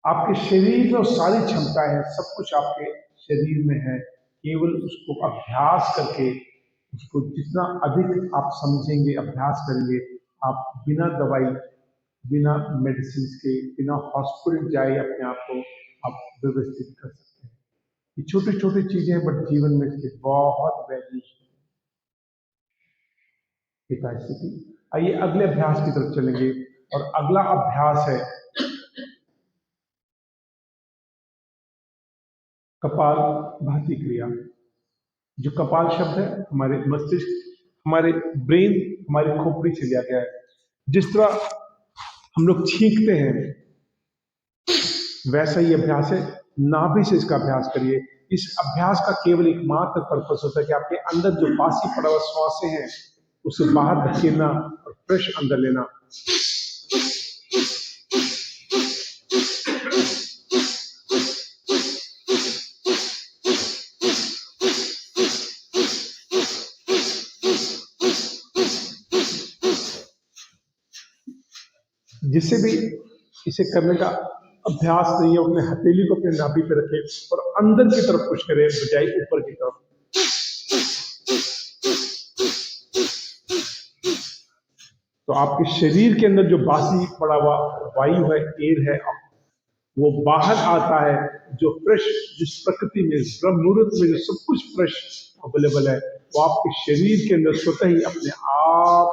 आपके शरीर में सारी क्षमताएं हैं, सब कुछ आपके शरीर में है। केवल उसको अभ्यास करके, उसको जितना अधिक आप समझेंगे, अभ्यास करेंगे, आप बिना दवाई, बिना मेडिसिन के, बिना हॉस्पिटल जाए अपने आप को आप व्यवस्थित कर सकते हैं। ये छोटी छोटी चीजें हैं, बट जीवन में इसके बहुत वैल्यू स्थिति। आइए अगले अभ्यास की तरफ चलेंगे, और अगला अभ्यास है कपाल भाती क्रिया। जो कपाल शब्द है हमारे मस्तिष्क, हमारे ब्रेन, हमारी खोपड़ी से लिया गया है। जिस तरह हम लोग छींकते हैं, वैसा ही अभ्यास है। नाभि से इसका अभ्यास करिए। इस अभ्यास का केवल एकमात्र पर्पस होता है कि आपके अंदर जो बासी पड़ा हुआ श्वासें हैं उसे बाहर धकेलना और फ्रेश अंदर लेना। जिससे भी इसे करने का अभ्यास नहीं है, अपने हथेली को अपने नाभि पे रखे और अंदर की तरफ पुश करें बजाय ऊपर की तरफ। तो आपके शरीर के अंदर जो बासी पड़ा हुआ वायु है, एयर है, वो बाहर आता है। जो फ्रेश, जिस प्रकृति में, ब्रह्म मुहूर्त में जो सब कुछ फ्रेश अवेलेबल है, वो आपके शरीर के अंदर स्वतः ही अपने आप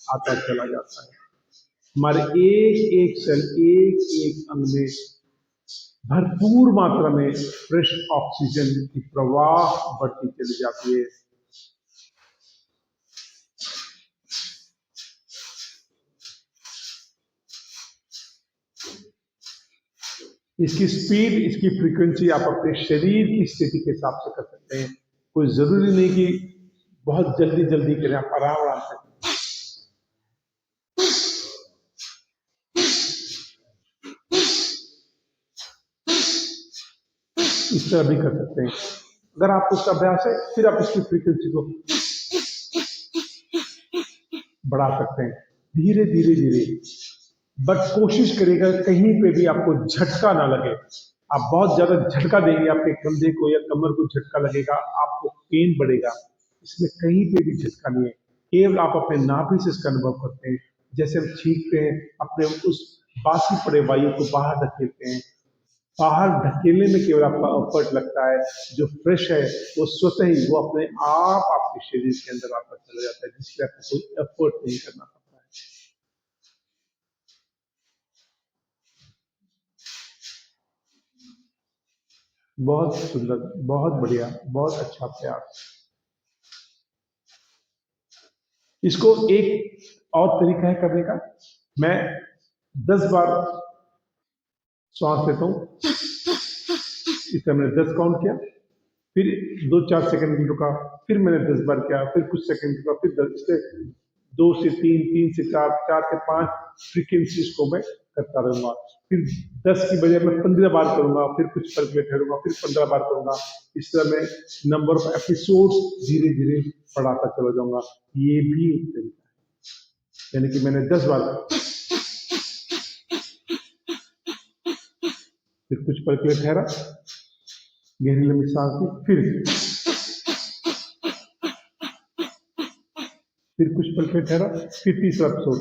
आता चला जाता है। हमारे एक एक सेल, एक एक अंग में भरपूर मात्रा में फ्रेश ऑक्सीजन की प्रवाह बढ़ती चली जाती है। इसकी स्पीड, इसकी फ्रीक्वेंसी आप अपने शरीर की स्थिति के हिसाब से कर सकते हैं। कोई जरूरी नहीं कि बहुत जल्दी जल्दी करें, आप आराम आराम से इस तरह भी कर सकते हैं। अगर आपको उसका अभ्यास है, फिर आप इसकी फ्रीक्वेंसी को बढ़ा सकते हैं धीरे धीरे धीरे। बट कोशिश करिएगा कहीं पे भी आपको झटका ना लगे। आप बहुत ज्यादा झटका देंगे, आपके कंधे को या कमर को झटका लगेगा, आपको पेन बढ़ेगा। इसमें कहीं पे भी झटका नहीं है, केवल आप अपने नाभि से इसका अनुभव करते हैं। जैसे हम छींकते हैं, अपने उस बासी पड़े वायु को बाहर धकेलते हैं, बाहर धकेलने में केवल आपका एफर्ट लगता है। जो फ्रेश है वो स्वतः ही वो अपने आप आपके शरीर के अंदर वापस चला जाता है, जिसके लिए आपको कोई एफर्ट नहीं करना पड़ता है। बहुत सुंदर, बहुत बढ़िया, बहुत अच्छा प्रयास। इसको एक और तरीका है करने का। मैं 10 बार श्वास लेता हूं, इस तरह मैंने 10 काउंट किया, फिर 2-4 सेकंड रुका, फिर मैंने 10 बार किया, फिर कुछ सेकंड रुका, फिर 10 से 2 से 3, 3 से 4, 4 से 5 फ्रीक्वेंसीज को मैं करता रहूंगा। फिर 10 की बजाय मैं 15 बार करूंगा, फिर कुछ पल में ठहरूंगा, फिर 15 बार करूंगा। इस तरह मैं नंबर ऑफ एपिसोड्स धीरे धीरे बढ़ाता चला जाऊंगा। ये भी एक तरीका है, यानी कि मैंने 10 बार, फिर कुछ पल के लिए ठहरा, गहरी लंबी सांस ली, फिर कुछ पल के लिए ठहरा, फिर तीसरा एपिसोड।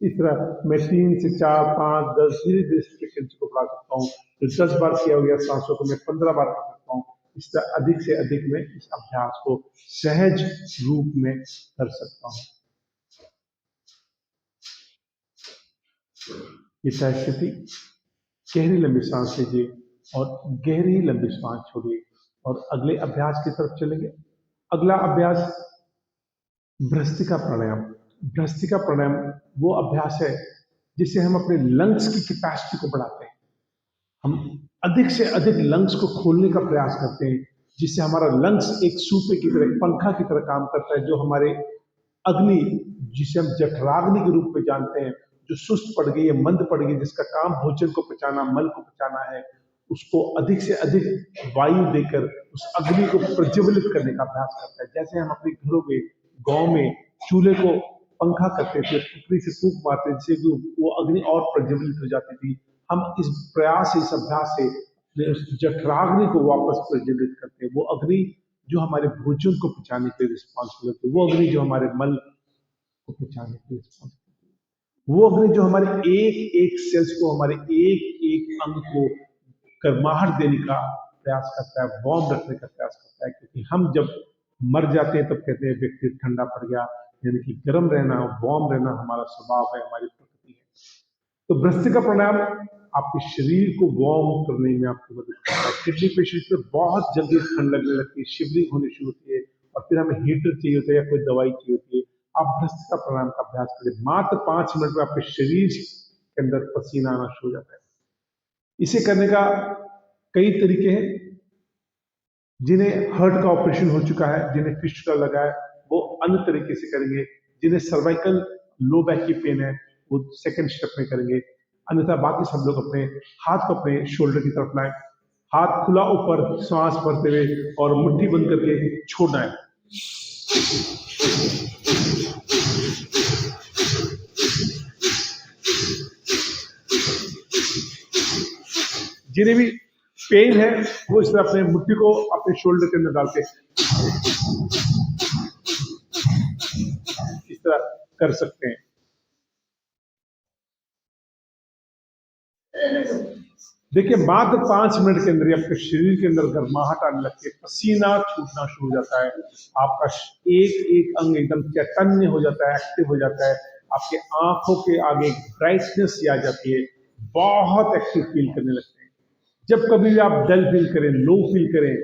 इस तरह मैं 3 से 4, 5, 10 धीरे धीरे फ्रीक्वेंसी को बढ़ा सकता हूँ। तो 10 बार किया हुआ सांसों को मैं 15 बार कर सकता हूँ। इस तरह अधिक से अधिक मैं इस अभ्यास को सहज रूप में कर सकता हूँ। ये तय स्थिति, गहरी लंबी सांस लीजिए और गहरी लंबी सांस छोड़िए और अगले अभ्यास की तरफ चलेंगे। अगला अभ्यास भ्रस्त्रिका प्राणायाम। भ्रस्त्रिका प्राणायाम वो अभ्यास है जिससे हम अपने लंग्स की कैपेसिटी को बढ़ाते हैं। हम अधिक से अधिक लंग्स को खोलने का प्रयास करते हैं, जिससे हमारा लंग्स एक सूपे की तरह, पंखा की तरह काम करता है, जो हमारे अग्नि, जिसे हम जठराग्नि के रूप में जानते हैं, जो सुस्त पड़ गई है, मंद पड़ गई, जिसका काम भोजन को पचाना, मल को पचाना है, उसको अधिक से अधिक वायु देकर उस अग्नि को प्रज्वलित करने का अभ्यास करता है। जैसे हम अपने घरों में, गांव में चूल्हे को पंखा करते थे, ऊपरी से फूंक मारते, जिससे वो अग्नि और प्रज्वलित हो जाती थी। हम इस प्रयास से, इस अभ्यास से उस जठराग्नि को वापस प्रज्वलित करते हैं। वो अग्नि जो हमारे भोजन को पचाने के लिए रिस्पॉन्सिबल होती है, वो अग्नि जो हमारे मल को पचाने के लिए रिस्पॉन्सिबल होती है, वो अग्नि जो हमारे एक एक सेल्स को, हमारे एक एक अंग को गर्माहट देने का प्रयास करता है, वार्म रखने का प्रयास करता है। क्योंकि हम जब मर जाते हैं तब कहते हैं व्यक्ति ठंडा पड़ गया, यानी कि गर्म रहना, वार्म रहना हमारा स्वभाव है, हमारी प्रकृति है। तो भ्रस्त्रिका प्राणायाम आपके शरीर को वार्म करने में आपकी मदद करता है। किडनी पेशेंट में बहुत जल्दी ठंड लगने लगती है, शिवरिंग होनी शुरू होती है, और फिर हमें हीटर चाहिए होता है या कोई दवाई चाहिए होती है। आप भ्रस्त्रिका प्राणायाम का अभ्यास करें, मात्र 5 मिनट में आपके शरीर के अंदर पसीना आना शुरू हो जाता है। इसे करने का कई तरीके हैं। जिन्हें हार्ट का ऑपरेशन हो चुका है, जिन्हें फिस्टुला लगा है, वो अन्य तरीके से करेंगे। जिन्हें सर्वाइकल लो बैक की पेन है, वो सेकंड स्टेप में करेंगे। अन्यथा बाकी सब लोग अपने हाथ को अपने शोल्डर की तरफ लाएं, हाथ खुला ऊपर, सांस भरते हुए, और मुट्ठी बंद करके छोड़ना है। जिन्हें भी पेन है वो इस तरह अपने मुट्ठी को अपने शोल्डर के अंदर डालते इस तरह कर सकते हैं। देखिए, मात्र 5 मिनट के अंदर ही आपके शरीर के अंदर गर्माहट आने लगती है, पसीना छूटना शुरू हो जाता है, आपका एक एक अंग एकदम चैतन्य हो जाता है, एक्टिव हो जाता है, आपके आंखों के आगे ब्राइटनेस आ जाती है, बहुत एक्टिव फील करने लगते हैं। जब कभी भी आप डल फील करें, लो फील करें,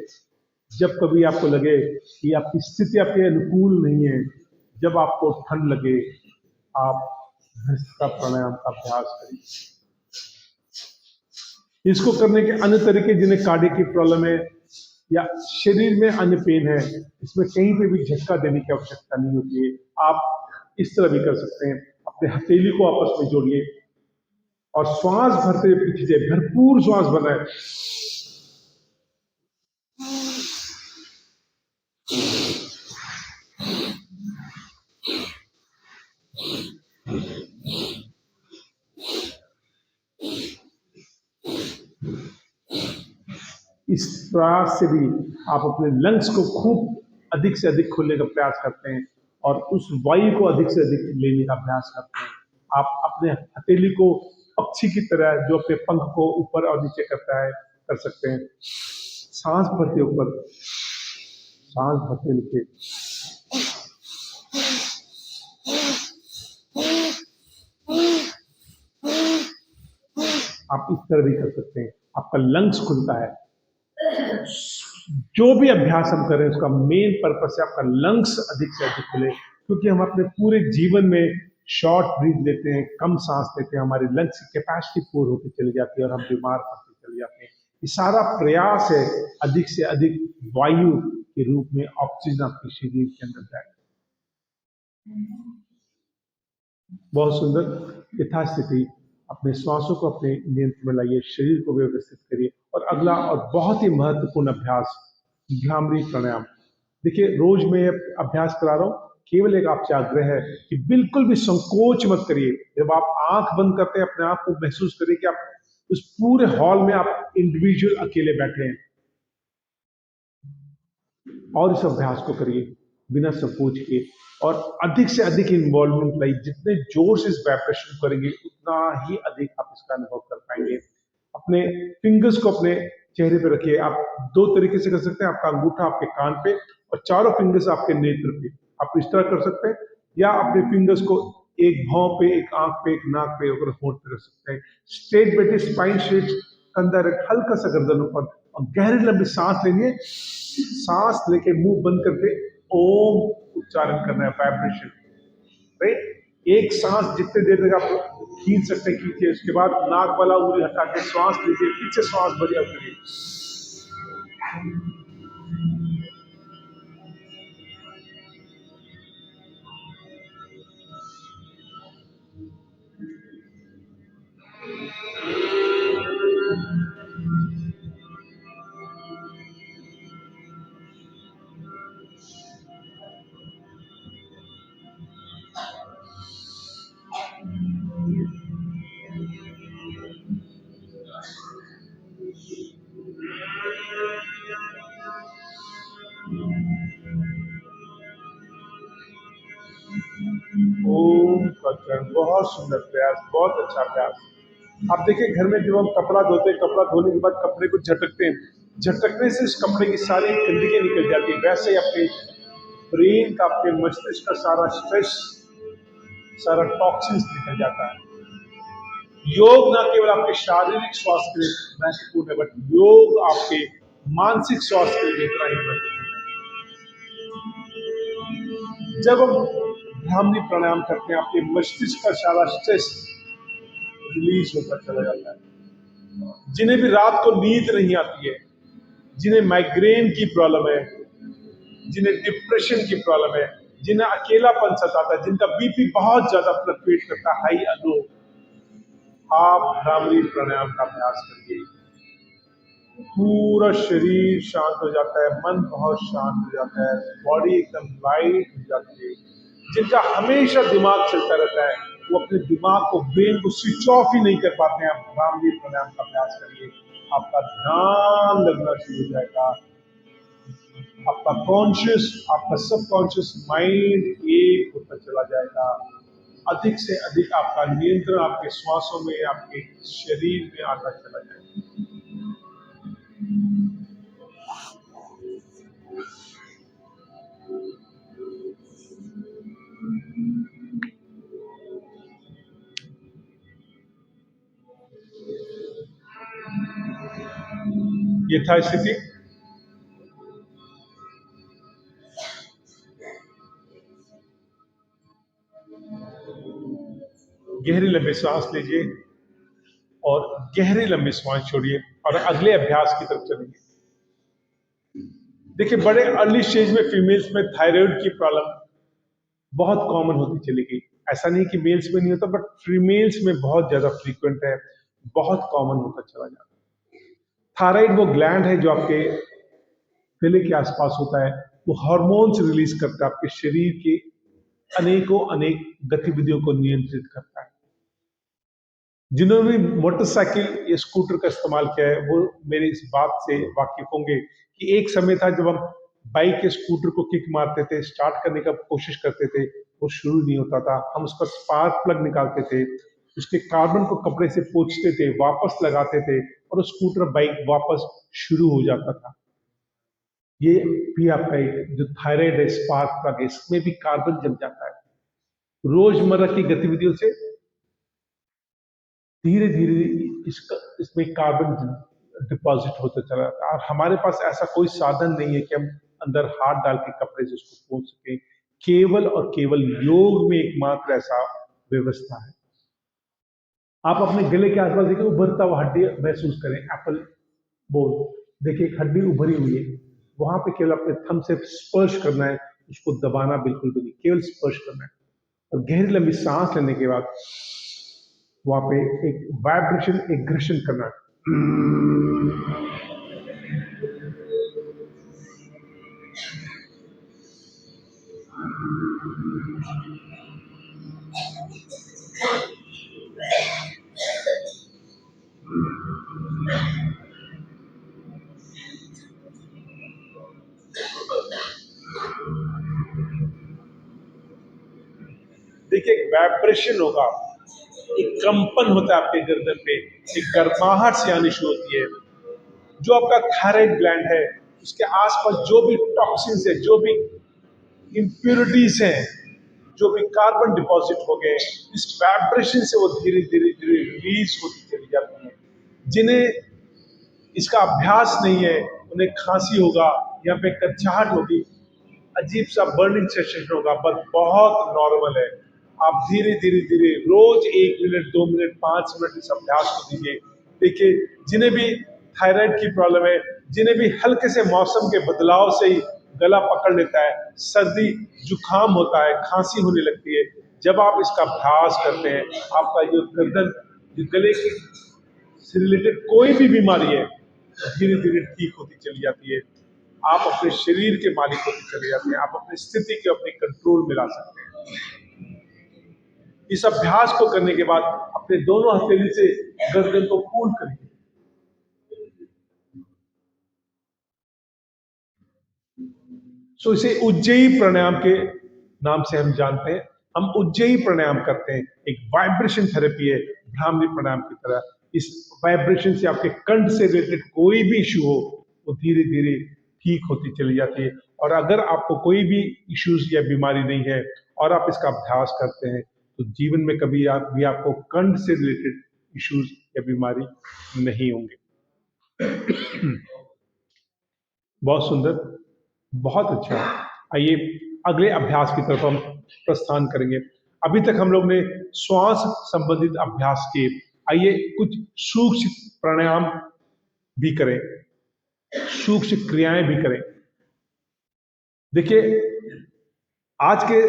जब कभी आपको लगे कि आपकी स्थिति आपके अनुकूल नहीं है, जब आपको ठंड लगे, आप भ्रस्त्रिका प्राणायाम का अभ्यास करें। इसको करने के अन्य तरीके, जिन्हें कार्डियक की प्रॉब्लम है या शरीर में अन्य पेन है, इसमें कहीं पे भी झटका देने की आवश्यकता नहीं होती है। आप इस तरह भी कर सकते हैं, अपने हथेली को आपस में जोड़िए और श्वास भरते हुए पीछे जाए, भरपूर श्वास भरना है, प्रयास से भी आप अपने लंग्स को खूब अधिक से अधिक खोलने का प्रयास करते हैं और उस वायु को अधिक से अधिक लेने का अभ्यास करते हैं। आप अपने हथेली को पक्षी की तरह जो अपने पंख को ऊपर और नीचे करता है कर सकते हैं। सांस भरते ऊपर, सांस भरते नीचे, आप इस तरह भी कर सकते हैं। आपका लंग्स खुलता है। जो भी अभ्यास हम करें उसका मेन पर्पस है आपका लंग्स अधिक से अधिक खुले, क्योंकि हम अपने पूरे जीवन में शॉर्ट ब्रीथ लेते हैं, कम सांस लेते हैं, हमारे लंग्स की कैपेसिटी पूरी होती चली जाती है और हम बीमार पड़ते चले जाते हैं। ये सारा प्रयास है अधिक से अधिक वायु के रूप में ऑक्सीजन आपके शरीर के अंदर जाए। बहुत सुंदर। यथास्थिति अपने श्वासों को अपने नियंत्रण में लाइए, शरीर को व्यवस्थित करिए। और अगला और बहुत ही महत्वपूर्ण अभ्यास भ्रामरी प्राणायाम। देखिए रोज मैं अभ्यास करा रहा हूं, केवल एक आपसे आग्रह है कि बिल्कुल भी संकोच मत करिए। जब आप आंख बंद करते हैं अपने आप को महसूस करिए कि आप उस पूरे हॉल में आप इंडिविजुअल अकेले बैठे हैं और इस अभ्यास को करिए बिना संकोच के और अधिक से अधिक इन्वॉल्वमेंट लाइए। जितने जोर से इस वाइब्रेशन करेंगे उतना ही अधिक आप इसका अनुभव कर पाएंगे। अपने फिंगर्स को अपने चेहरे पे रखिए। आप दो तरीके से कर सकते हैं, आपका अंगूठा आपके कान पे और चारों फिंगर्स आपके नेत्र पे। आप इस तरह कर सकते हैं या अपने फिंगर्स को एक भौं पे, एक आंख पे, एक नाक पे और होंठ पे रख सकते हैं। स्ट्रेट बैठे, स्पाइन स्ट्रेट, कंधा रख, हल्का सा गर्दन ऊपर और गहरी लंबी सांस लेंगे। सांस लेके मुंह बंद करके ओम उच्चारण करना है, वाइब्रेशन, राइट। एक सांस जितने देर तक आप खींच सकते हैं खींचिए, उसके बाद नाक वाला उंगली हटा के श्वास लीजिए, फिर से श्वास भरिए और करिए। ओम का उच्चारण, बहुत सुंदर प्रयास, बहुत अच्छा प्रयास। आप देखिए घर में जब हम कपड़ा धोते हैं, कपड़ा धोने के बाद कपड़े को झटकते हैं, झटकने से इस कपड़े की सारी गंदगी निकल जाती है। वैसे ही आपके ब्रेन का, आपके मस्तिष्क का सारा स्ट्रेस, सारा टॉक्सिन्स निकल जाता है। योग ना केवल आपके शारीरिक स्वास्थ्य के लिए महत्वपूर्ण है, बट योग आपके मानसिक स्वास्थ्य के लिए इतना ही महत्वपूर्ण है। जब हम भ्रामरी प्राणायाम करते हैं, आपके मस्तिष्क का सारा स्ट्रेस रिलीज होता चला जाता है। जिन्हें भी रात को नींद नहीं आती है, जिन्हें माइग्रेन की प्रॉब्लम है, जिन्हें डिप्रेशन की प्रॉब्लम है, जिन्हें अकेलापन सताता है, जिनका बीपी बहुत ज्यादा फ्लक्चुएट करता है, हाई लो, आप भ्रामरी प्राणायाम का अभ्यास करिए। पूरा शरीर शांत हो जाता है, मन बहुत शांत हो जाता है, बॉडी एकदम लाइट हो जाती है। जिनका हमेशा दिमाग चलता रहता है, वो अपने दिमाग को, ब्रेन को स्विच ऑफ ही नहीं कर पाते हैं। आप भ्रामरी प्राणायाम का अभ्यास करिए, आपका ध्यान लगना शुरू हो जाएगा। आपका कॉन्शियस, आपका सबकॉन्शियस माइंड एक होता चला जाएगा। अधिक से अधिक आपका नियंत्रण आपके श्वासों में, आपके शरीर में आता चला जाएगा। यथास्थिति गहरी लंबी सांस लीजिए और गहरी लंबी सांस छोड़िए और अगले अभ्यास की तरफ चलेंगे। देखिए बड़े अर्ली स्टेज में फीमेल्स में थायराइड की प्रॉब्लम बहुत कॉमन होती चली गई। ऐसा नहीं कि मेल्स में नहीं होता, बट फीमेल्स में बहुत ज्यादा फ्रीक्वेंट है, बहुत कॉमन होता चला जाता है। थायराइड वो ग्लैंड है जो आपके गले के आसपास होता है, वो हार्मोन्स रिलीज करता है, आपके शरीर के अनेकों अनेक गतिविधियों को नियंत्रित करता है। जिन्होंने भी मोटरसाइकिल या स्कूटर का इस्तेमाल किया है वो मेरी इस बात से वाकिफ होंगे कि एक समय था जब हम बाइक या स्कूटर को किक मारते थे, स्टार्ट करने का कोशिश करते थे, वो शुरू नहीं होता था। हम उसका स्पार्क प्लग निकालते थे, उसके कार्बन को कपड़े से पोंछते थे, वापस लगाते थे और वो स्कूटर बाइक वापस शुरू हो जाता था। ये भी आपका एक जो थायराइड है, स्पार्क प्लग है, इसमें भी कार्बन जम जाता है। रोजमर्रा की गतिविधियों से धीरे धीरे इसका इसमें कार्बन डिपॉजिट होते चला जाता है और हमारे पास ऐसा कोई साधन नहीं है कि हम अंदर हाथ डाल के कपड़े से उसको पोंछ सकें। केवल और केवल योग में एकमात्र ऐसा व्यवस्था है। आप अपने गले के आसपास देखिए उभरता हुआ हड्डी महसूस करें, एप्पल बोल, देखिए एक हड्डी उभरी हुई है, वहां पे केवल अपने थंब से स्पर्श करना है, उसको दबाना बिल्कुल भी नहीं, केवल स्पर्श करना है और गहरी लंबी सांस लेने के बाद वहां पे एक वाइब्रेशन एग्रेशन करना है। देखिए एक वाइब्रेशन होगा, एक कंपन होता है आपके गर्दन पे, एक गर्माहट सी आनी शुरू होती है। जो आपका थायराइड ग्लैंड है उसके आसपास जो भी टॉक्सिन्स है, जो भी इम्प्योरिटीज हैं, जो भी कार्बन डिपॉजिट हो गए, इस वाइब्रेशन से वो धीरे धीरे धीरे रिलीज होती चली जाती है। जिन्हें इसका अभ्यास नहीं है उन्हें खांसी होगा या पे कचाहट होगी, अजीब सा बर्निंग सेंसेशन होगा, पर बहुत नॉर्मल है। आप धीरे धीरे धीरे रोज 1 मिनट 2 मिनट 5 मिनट इस अभ्यास को दीजिए। देखिए जिन्हें भी थायराइड की प्रॉब्लम है, जिन्हें भी हल्के से मौसम के बदलाव से ही गला पकड़ लेता है, सर्दी जुकाम होता है, खांसी होने लगती है, जब आप इसका अभ्यास करते हैं आपका जो गर्दन, जो गले की से रिलेटेड कोई भी बीमारी है धीरे धीरे ठीक होती चली जाती है। आप अपने शरीर के मालिक होते चले जाते हैं, आप अपनी स्थिति को अपने कंट्रोल में ला सकते हैं। इस अभ्यास को करने के बाद अपने दोनों हथेली से गर्दन को कूल करिए। सो इसे उज्जयी प्राणायाम के नाम से हम जानते हैं। हम उज्जयी प्राणायाम करते हैं, एक वाइब्रेशन थेरेपी है भ्रामरी प्राणायाम की तरह। इस वाइब्रेशन से आपके कंठ से रिलेटेड कोई भी इशू हो वो धीरे धीरे ठीक होती चली जाती है। और अगर आपको कोई भी इश्यूज या बीमारी नहीं है और आप इसका अभ्यास करते हैं तो जीवन में कभी आप भी आपको कंठ से रिलेटेड इश्यूज या बीमारी नहीं होंगे। बहुत सुंदर, बहुत अच्छा। आइए अगले अभ्यास की तरफ हम प्रस्थान करेंगे। अभी तक हम लोग ने श्वास संबंधित अभ्यास किए, आइए कुछ सूक्ष्म प्राणायाम भी करें, सूक्ष्म क्रियाएं भी करें। देखिए आज के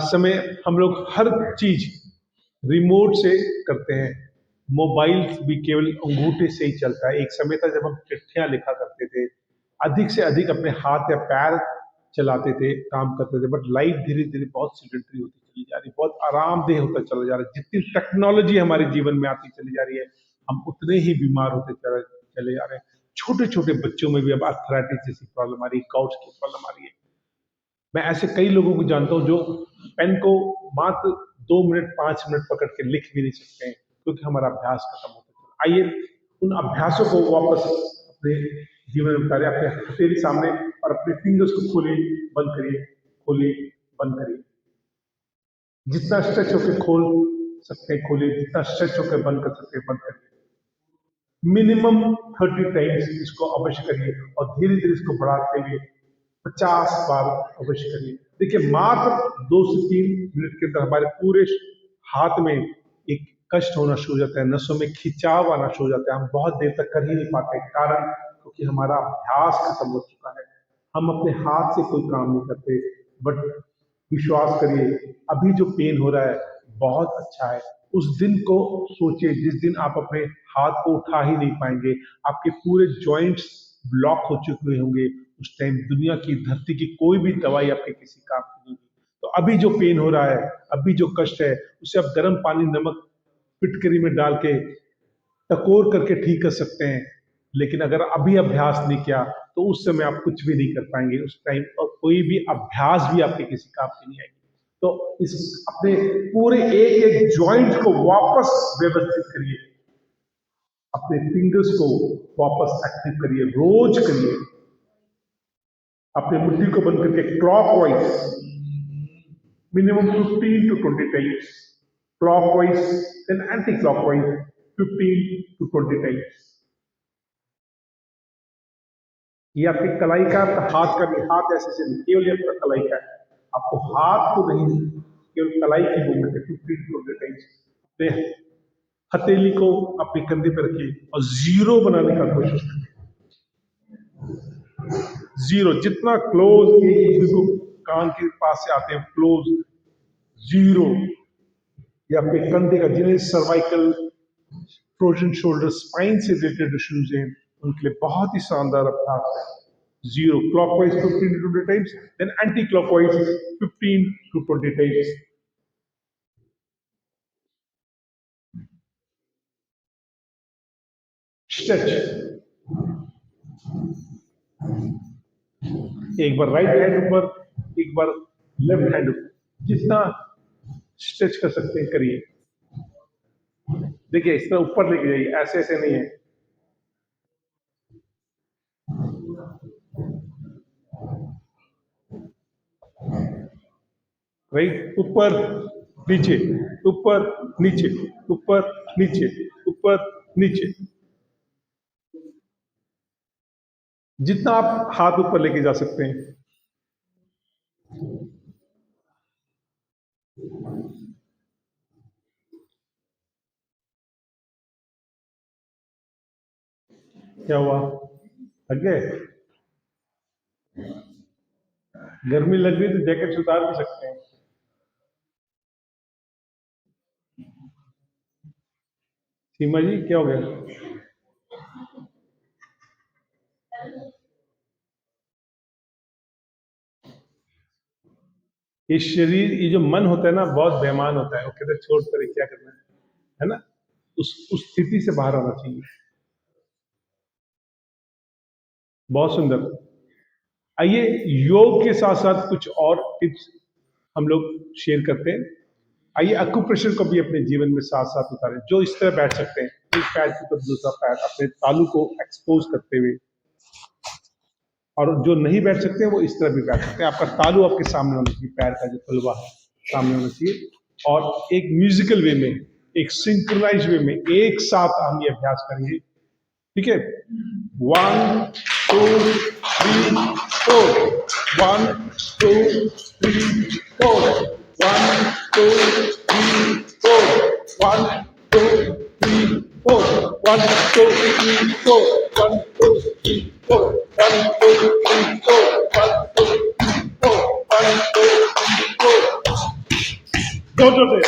समय हम लोग हर चीज रिमोट से करते हैं, मोबाइल भी केवल अंगूठे से ही चलता है। एक समय था जब हम चिट्ठियां लिखा करते थे, अधिक से अधिक अपने हाथ या पैर चलाते थे, काम करते थे, बट लाइफ धीरे धीरे बहुत सिडेंटरी होती चली जा रही है, बहुत आरामदेह होता चला जा रहा है। जितनी टेक्नोलॉजी हमारे जीवन में आती चली जा रही है हम उतने ही बीमार होते चले जा रहे हैं। छोटे छोटे बच्चों में भी अब आर्थराइटिस जैसी प्रॉब्लम आ रही है, काउच की प्रॉब्लम आ रही है। मैं ऐसे कई लोगों को जानता हूं जो पेन को मात्र 2 मिनट 5 मिनट पकड़ के लिख भी नहीं सकते हैं क्योंकि हमारा अभ्यास खत्म होता है। आइए उन अभ्यासों को वापस अपने जीवन में उतारे। अपने हथेली सामने और अपने फिंगर्स को खोलिए, बंद करिए, खोलिए, बंद करिए। जितना स्ट्रेच होकर खोल सकते हैं खोलिए, जितना स्ट्रेच होकर बंद कर सकते हैं बंद करिए। मिनिमम 30 टाइम्स इसको अवश्य करिए और धीरे धीरे इसको बढ़ाते हुए 50 बार अवश्य करिए। देखिए मात्र 2 से 3 मिनट के अंदर हमारे पूरे हाथ में एक कष्ट होना शुरू हो जाता है, नसों में खिंचाव आना शुरू हो जाता है, हम बहुत देर तक कर ही नहीं पाते। कारण क्योंकि हमारा अभ्यास खत्म हो चुका है, हम अपने हाथ से कोई काम नहीं करते। बट विश्वास करिए अभी जो पेन हो रहा है बहुत अच्छा है। उस दिन को सोचिए जिस दिन आप अपने हाथ को उठा ही नहीं पाएंगे, आपके पूरे जॉइंट्स ब्लॉक हो चुके होंगे, उस टाइम दुनिया की धरती की कोई भी दवाई आपके किसी काम की नहीं होगी। तो अभी जो पेन हो रहा है, अभी जो कष्ट है, उसे आप गर्म पानी नमक फिटकरी में डाल के टकोर करके ठीक कर सकते हैं, लेकिन अगर अभी अभ्यास नहीं किया तो उस समय आप कुछ भी नहीं कर पाएंगे। उस टाइम पर कोई भी अभ्यास भी आपके किसी काम की नहीं आएगी। तो इस अपने पूरे एक एक जॉइंट को वापस व्यवस्थित करिए, अपने फिंगर्स को वापस एक्टिव करिए, रोज करिए। अपने मुट्ठी को बंद करके clockwise minimum 15 to 20 times, clockwise then anti-clockwise 15 to 20 times. ये आपकी कलाई का, आपका हाथ का भी, हाथ ऐसे से नहीं, केवल आपका कलाई का है, आपको हाथ को नहीं, केवल कलाई की मूवमेंट है। 15 to 20 times अपने हथेली को अपने कंधे पर रखिए और जीरो बनाने का कोशिश करिए। जीरो, जितना क्लोज एक दूसरे को कान के पास से आते हैं, क्लोज जीरो। ये आपके कंधे का, जिन्हें सर्वाइकल, फ्रोजन शोल्डर, स्पाइन से रिलेटेड इश्यूज हैं, उनके लिए बहुत ही शानदार अभ्यास है। Zero, clockwise 15 to 20 times, then anti-clockwise 15 to 20 times. Stretch, एक बार राइट हैंड ऊपर, एक बार लेफ्ट हैंड ऊपर, जितना स्ट्रेच कर सकते हैं करिए। देखिए, इस तरह ऊपर लेके जाइए, ऐसे ऐसे नहीं है। राइट, ऊपर नीचे, ऊपर नीचे, ऊपर नीचे, ऊपर नीचे। जितना आप हाथ ऊपर लेके जा सकते हैं। क्या हुआ, थक गए? गर्मी लग रही तो जैकेट उतार भी सकते हैं। सीमा जी, क्या हो गया? ये शरीर, ये जो मन होता है ना, बहुत बेईमान होता है। वो कहते हैं छोड़ कर क्या करना है ना? उस स्थिति से बाहर आना चाहिए। बहुत सुंदर। आइए, योग के साथ साथ कुछ और टिप्स हम लोग शेयर करते हैं। आइए, अक्यूप्रेशर को भी अपने जीवन में साथ साथ उतारें। जो इस तरह बैठ सकते हैं, एक पैर के ऊपर दूसरा पैर अपने तालू को एक्सपोज करते हुए, और जो नहीं बैठ सकते हैं वो इस तरह भी बैठ सकते हैं। आपका तालू आपके सामने होना चाहिए, पैर का जो तलवा है सामने होना चाहिए, और एक म्यूजिकल वे में, एक सिंक्रोनाइज वे में एक साथ हम ये अभ्यास करेंगे। ठीक है, 1 2 3 4, 1 2 3 4, 1 2 3 4, 1 2 3 4, 1 2 3 4, 1 2 3 4, 1 2 3 4, 1 2 3 4, 1 2 3 4। दो दे।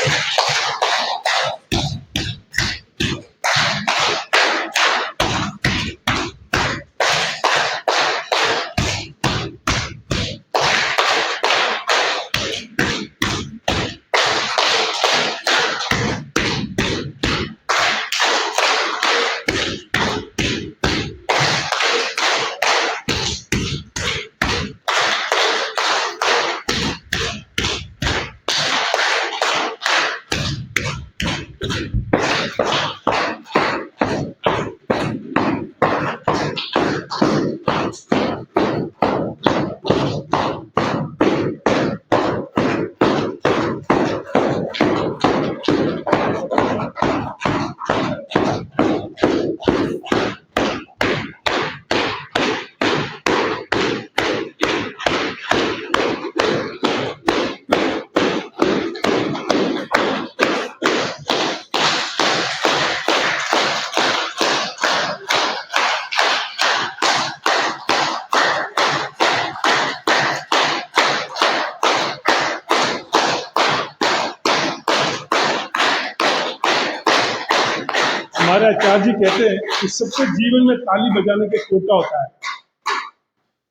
हमारे आचार्य जी कहते हैं कि सबके जीवन में ताली बजाने का कोटा होता है।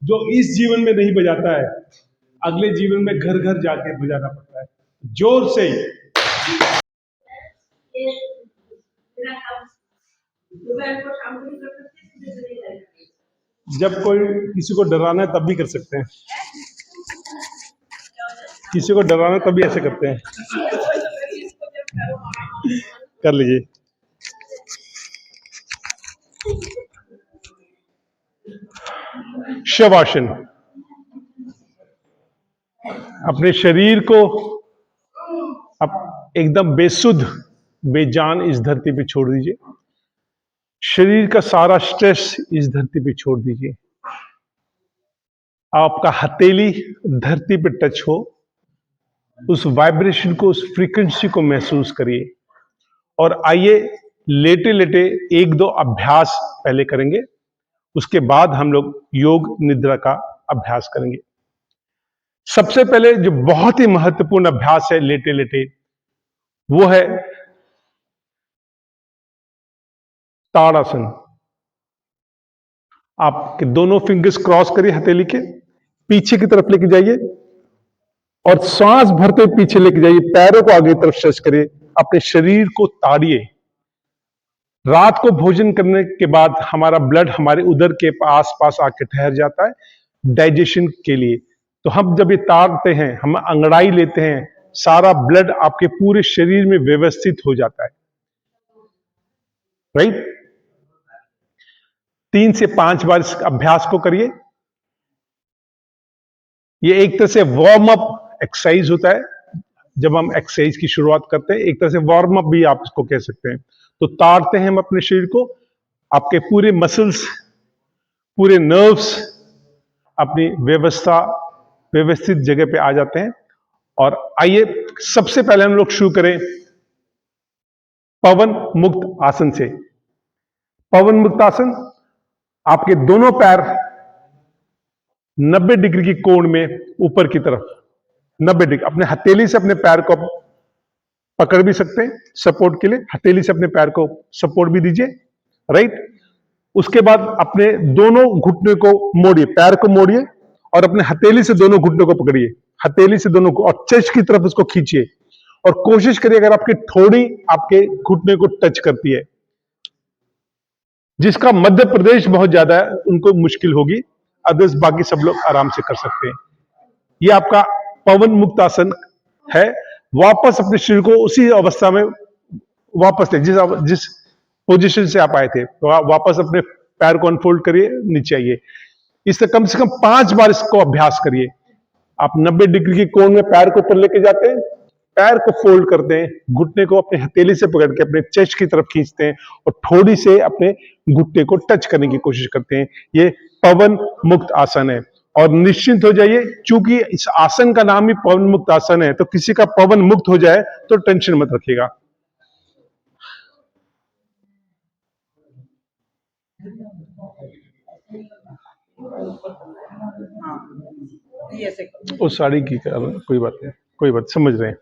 जो इस जीवन में नहीं बजाता है, अगले जीवन में घर घर जाके बजाना पड़ता है, जोर से। जब कोई किसी को डराना है तब भी कर सकते हैं, किसी को डराना है तब भी ऐसे करते हैं। कर लीजिए। शवासन, अपने शरीर को अब एकदम बेसुध बेजान इस धरती पे छोड़ दीजिए। शरीर का सारा स्ट्रेस इस धरती पे छोड़ दीजिए। आपका हथेली धरती पे टच हो, उस वाइब्रेशन को, उस फ्रीक्वेंसी को महसूस करिए। और आइए लेटे लेटे एक दो अभ्यास पहले करेंगे, उसके बाद हम लोग योग निद्रा का अभ्यास करेंगे। सबसे पहले जो बहुत ही महत्वपूर्ण अभ्यास है लेटे लेटे, वो है ताड़ासन। आपके दोनों फिंगर्स क्रॉस करिए हथेली के, पीछे की तरफ लेके जाइए और सांस भरते पीछे लेके जाइए, पैरों को आगे तरफ स्ट्रेच करिए, अपने शरीर को ताड़िए। रात को भोजन करने के बाद हमारा ब्लड हमारे उदर के आसपास आके ठहर जाता है डाइजेशन के लिए। तो हम जब ये ताड़ते हैं, हम अंगड़ाई लेते हैं, सारा ब्लड आपके पूरे शरीर में व्यवस्थित हो जाता है। राइट? 3 से 5 बार इस अभ्यास को करिए। ये एक तरह से वार्म अप एक्सरसाइज होता है। जब हम एक्सरसाइज की शुरुआत करते हैं, एक तरह से वार्म अप भी आप इसको कह सकते हैं। तो ताड़ते हैं हम अपने शरीर को, आपके पूरे मसल्स, पूरे नर्व्स अपनी व्यवस्थित जगह पे आ जाते हैं। और आइए सबसे पहले हम लोग शुरू करें पवन मुक्त आसन से। पवन मुक्त आसन, आपके दोनों पैर 90 डिग्री की कोण में ऊपर की तरफ, 90 डिग्री। अपने हथेली से अपने पैर को पकड़ भी सकते हैं सपोर्ट के लिए, हथेली से अपने पैर को सपोर्ट भी दीजिए। राइट? उसके बाद अपने दोनों घुटने को मोड़िए, पैर को मोड़िए और अपने हथेली से दोनों घुटनों को पकड़िए, हथेली से दोनों को, और चेस्ट की तरफ उसको खींचिए और कोशिश करिए अगर आपकी ठोड़ी आपके घुटने को टच करती है, जिसका मध्य प्रदेश बहुत ज्यादा है उनको मुश्किल होगी, अदर्स बाकी सब लोग आराम से कर सकते हैं। ये आपका पवन मुक्त आसन है। वापस अपने शरीर को उसी अवस्था में वापस ले, जिस पोजीशन से आप आए थे, तो आप वापस अपने पैर को अनफोल्ड करिए, नीचे आइए। इससे कम 5 बार इसको अभ्यास करिए। आप 90 डिग्री की कोण में पैर को ऊपर लेके जाते हैं, पैर को फोल्ड करते हैं, घुटने को अपने हथेली से पकड़ के अपने चेस्ट की तरफ खींचते हैं और थोड़ी से अपने घुटने को टच करने की कोशिश करते हैं। ये पवन मुक्त आसन है। और निश्चिंत हो जाइए, चूंकि इस आसन का नाम ही पवन मुक्त आसन है, तो किसी का पवन मुक्त हो जाए तो टेंशन मत रखिएगा। उस साड़ी की कोई बात नहीं, कोई बात, समझ रहे हैं।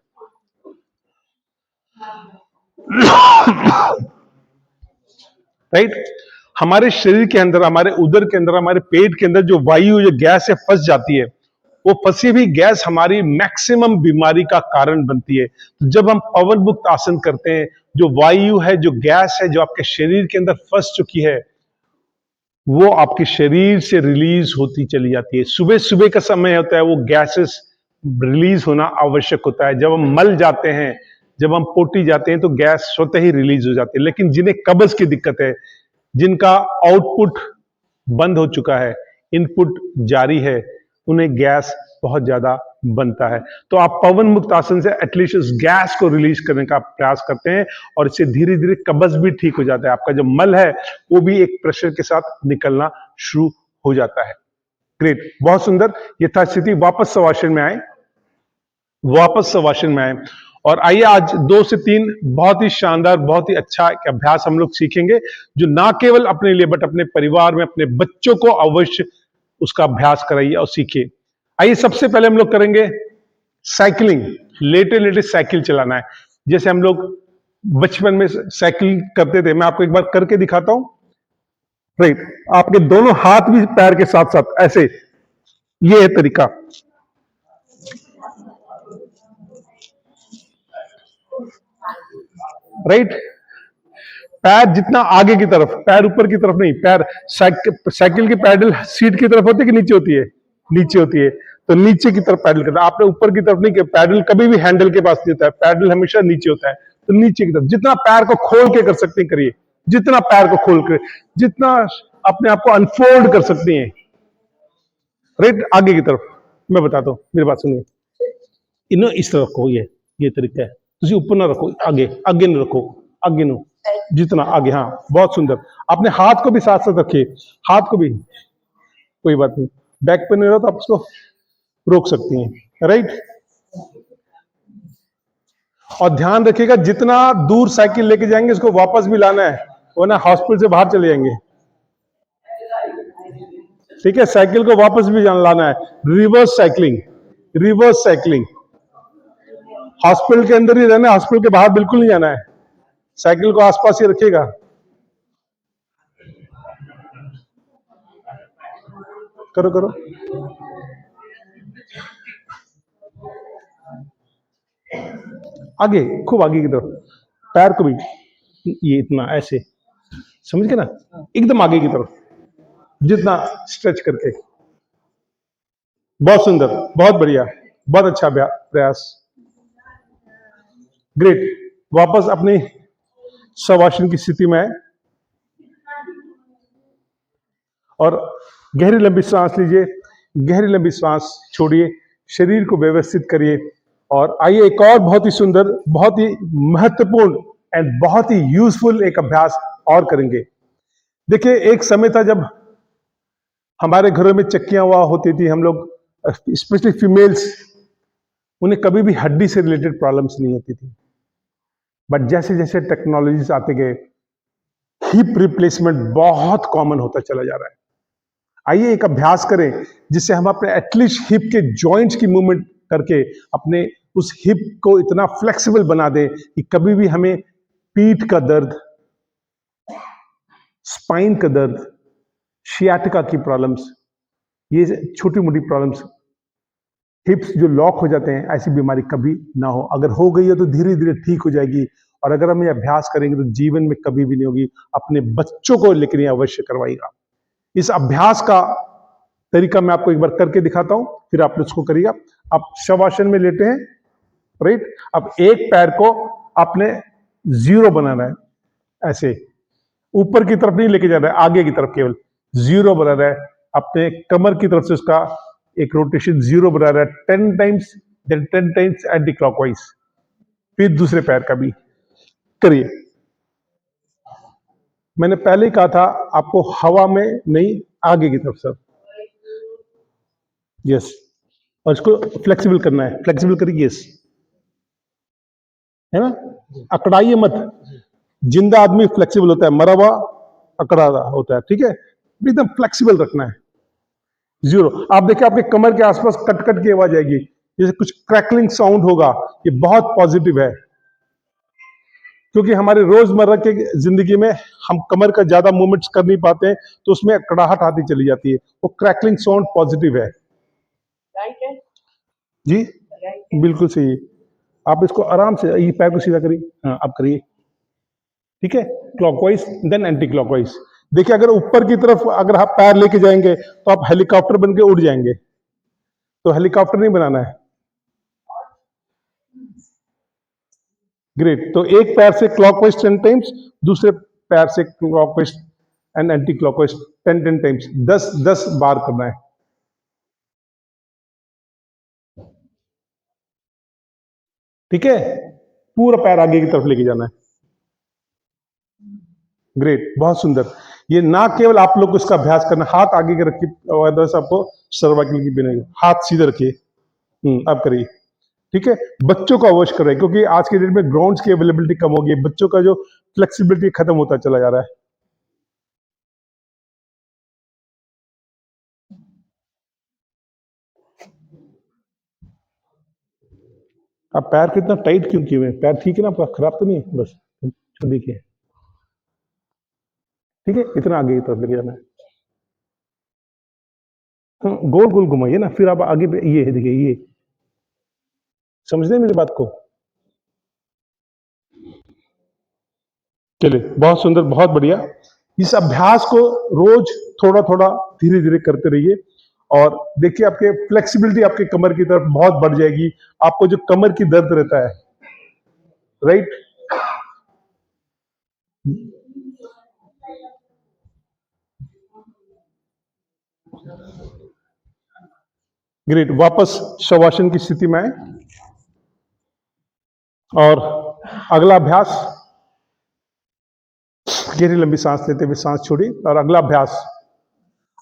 राइट? हमारे शरीर के अंदर, हमारे उदर के अंदर, हमारे पेट के अंदर जो वायु, जो गैस है फंस जाती है, वो फंसी हुई गैस हमारी मैक्सिमम बीमारी का कारण बनती है। तो जब हम पवन मुक्त आसन करते हैं, जो वायु है, जो गैस है, जो आपके शरीर के अंदर फंस चुकी है, वो आपके शरीर से रिलीज होती चली जाती है। सुबह सुबह का समय होता है, वो गैसेस रिलीज होना आवश्यक होता है। जब हम मल जाते हैं, जब हम पोटी जाते हैं, तो गैस स्वतः ही रिलीज हो जाती है। लेकिन जिन्हें कब्ज की दिक्कत है, जिनका आउटपुट बंद हो चुका है, इनपुट जारी है, उन्हें गैस बहुत ज्यादा बनता है। तो आप पवन मुक्त आसन से एटलीस्ट उस गैस को रिलीज करने का प्रयास करते हैं और इससे धीरे धीरे कब्ज भी ठीक हो जाता है। आपका जो मल है वो भी एक प्रेशर के साथ निकलना शुरू हो जाता है। ग्रेट, बहुत सुंदर। यथास्थिति वापस शवासन में आए, वापस शवासन में आए। और आइए आज 2 से 3 बहुत ही शानदार, बहुत ही अच्छा एक अभ्यास हम लोग सीखेंगे, जो ना केवल अपने लिए बट अपने परिवार में अपने बच्चों को अवश्य उसका अभ्यास कराइए और सीखिए। आइए सबसे पहले हम लोग करेंगे साइकिलिंग। लेटे लेटे साइकिल चलाना है, जैसे हम लोग बचपन में साइकिल करते थे। मैं आपको एक बार करके दिखाता हूं। राइट, आपके दोनों हाथ भी पैर के साथ साथ ऐसे, ये है तरीका। राइट, पैर जितना आगे की तरफ, पैर ऊपर की तरफ नहीं, पैर साइकिल की पैडल सीट की तरफ होती है कि नीचे होती है? नीचे होती है। तो नीचे की तरफ पैडल करना, आपने ऊपर की तरफ नहीं किया। पैडल कभी भी हैंडल के पास नहीं होता है, पैडल हमेशा नीचे होता है। तो नीचे की तरफ जितना पैर को खोल के कर सकते हैं करिए, जितना पैर को खोल कर, जितना अपने आप को अनफोल्ड कर सकते हैं, राइट, आगे की तरफ। मैं बताता हूं, मेरी बात सुनिए। इन्हें इस तरह रखो, ये तरीका है। तुझे ऊपर ना रखो, आगे आगे न रखो, आगे नो, जितना आगे। हाँ, बहुत सुंदर। अपने हाथ को भी साथ साथ रखिए, हाथ को भी, कोई बात नहीं, बैक पे नहीं रहा तो आप उसको रोक सकती हैं, राइट। और ध्यान रखिएगा, जितना दूर साइकिल लेके जाएंगे उसको वापस भी लाना है, वरना हॉस्पिटल से बाहर चले जाएंगे। ठीक है, साइकिल को वापस भी लाना है। Reverse cycling, reverse cycling. Hospital के अंदर ही रहना है, हॉस्पिटल के बाहर बिल्कुल नहीं जाना है। साइकिल को आसपास ही रखिएगा। करो करो, आगे, खूब आगे की तरफ, पैर को भी ये इतना ऐसे, समझ गए ना, एकदम आगे की तरफ, जितना स्ट्रेच करके। बहुत सुंदर, बहुत बढ़िया, बहुत अच्छा प्रयास, ग्रेट। वापस अपनी शवासन की स्थिति में आए और गहरी लंबी सांस लीजिए, गहरी लंबी सांस छोड़िए, शरीर को व्यवस्थित करिए। और आइए एक और बहुत ही सुंदर, बहुत ही महत्वपूर्ण एंड बहुत ही यूजफुल एक अभ्यास और करेंगे। देखिए, एक समय था जब हमारे घरों में चक्कियां हुआ होती थी, हम लोग स्पेशली फीमेल्स, उन्हें कभी भी हड्डी से रिलेटेड प्रॉब्लम्स नहीं होती थी। बट जैसे जैसे टेक्नोलॉजीज आते गए, हिप रिप्लेसमेंट बहुत कॉमन होता चला जा रहा है। आइए एक अभ्यास करें जिससे हम अपने एटलीस्ट हिप के जॉइंट्स की मूवमेंट करके अपने उस हिप को इतना फ्लेक्सिबल बना दें कि कभी भी हमें पीठ का दर्द, स्पाइन का दर्द, शियाटिका की प्रॉब्लम्स, ये छोटी मोटी प्रॉब्लम्स, हिप्स जो लॉक हो जाते हैं, ऐसी बीमारी कभी ना हो। अगर हो गई है तो धीरे धीरे ठीक हो जाएगी। और अगर हम ये अभ्यास करेंगे तो जीवन में कभी भी नहीं होगी। अपने बच्चों को लेकर ये अवश्य करवाइएगा। इस अभ्यास का तरीका मैं आपको एक बार करके दिखाता हूं, फिर आप उसको करिएगा। आप शवासन में लेटे हैं, राइट। अब एक पैर को आपने जीरो बनाना है, ऐसे ऊपर की तरफ नहीं लेके जाना है, आगे की तरफ केवल जीरो बनाना है। अपने कमर की तरफ से उसका एक रोटेशन जीरो बना रहा है 10 times, then 10 times anti clockwise. फिर दूसरे पैर का भी करिए। मैंने पहले ही कहा था आपको हवा में नहीं, आगे की तरफ सर, यस। और इसको फ्लेक्सिबल करना है, फ्लेक्सिबल करिए, यस, है ना। अकड़ाइए मत, जिंदा आदमी फ्लेक्सिबल होता है, मरा हुआ अकड़ा होता है, ठीक है। एकदम फ्लेक्सिबल रखना है, जीरो। आप देखिए आपके कमर के आसपास कट कट की आवाज आएगी, जैसे कुछ क्रैकलिंग साउंड होगा, ये बहुत पॉजिटिव है। क्योंकि हमारे रोजमर्रा के जिंदगी में हम कमर का ज्यादा मूवमेंट्स कर नहीं पाते हैं, तो उसमें कड़ाहट आती चली जाती है। वो क्रैकलिंग साउंड पॉजिटिव है, जी बिल्कुल सही। आप इसको आराम से, ये पैर को सीधा करिए, हाँ आप करिए, ठीक है। Clockwise then anti clockwise. देखिए, अगर ऊपर की तरफ अगर आप पैर लेके जाएंगे तो आप हेलीकॉप्टर बन के उड़ जाएंगे, तो हेलीकॉप्टर नहीं बनाना है। ग्रेट। तो एक पैर से क्लॉकवाइज 10 टाइम्स, दूसरे पैर से clockwise and anti clockwise 10 times, 10 बार करना है। ठीक है, पूरा पैर आगे की तरफ लेके जाना है। ग्रेट, बहुत सुंदर। ये ना केवल आप लोग को इसका अभ्यास करना, हाथ आगे के रखिए, आपको सर्वाइकल की बिना, हाथ सीधे रखिए, अब करिए, ठीक है। बच्चों को अवश्य करें, क्योंकि आज के डेट में ग्राउंड्स की अवेलेबिलिटी कम हो गई, बच्चों का जो फ्लेक्सिबिलिटी खत्म होता चला जा रहा है। आप पैर कितना टाइट क्यों किए हुए हैं? पैर ठीक है ना आपका, खराब तो नहीं है? बस देखिए, ठीक है, इतना आगे की तरफ लेके जाना है। गोल गोल घुमाइए ना, फिर आप आगे ये है, देखिए ये, समझ रहे हैं मेरी बात को? चलिए, बहुत सुंदर, बहुत बढ़िया। इस अभ्यास को रोज थोड़ा थोड़ा धीरे धीरे करते रहिए और देखिए आपके फ्लेक्सिबिलिटी आपके कमर की तरफ बहुत बढ़ जाएगी। आपको जो कमर की दर्द रहता है, राइट, ग्रेट। वापस शवासन की स्थिति में आए और अगला अभ्यास, गहरी लंबी सांस लेते हुए सांस छोड़िए और अगला अभ्यास,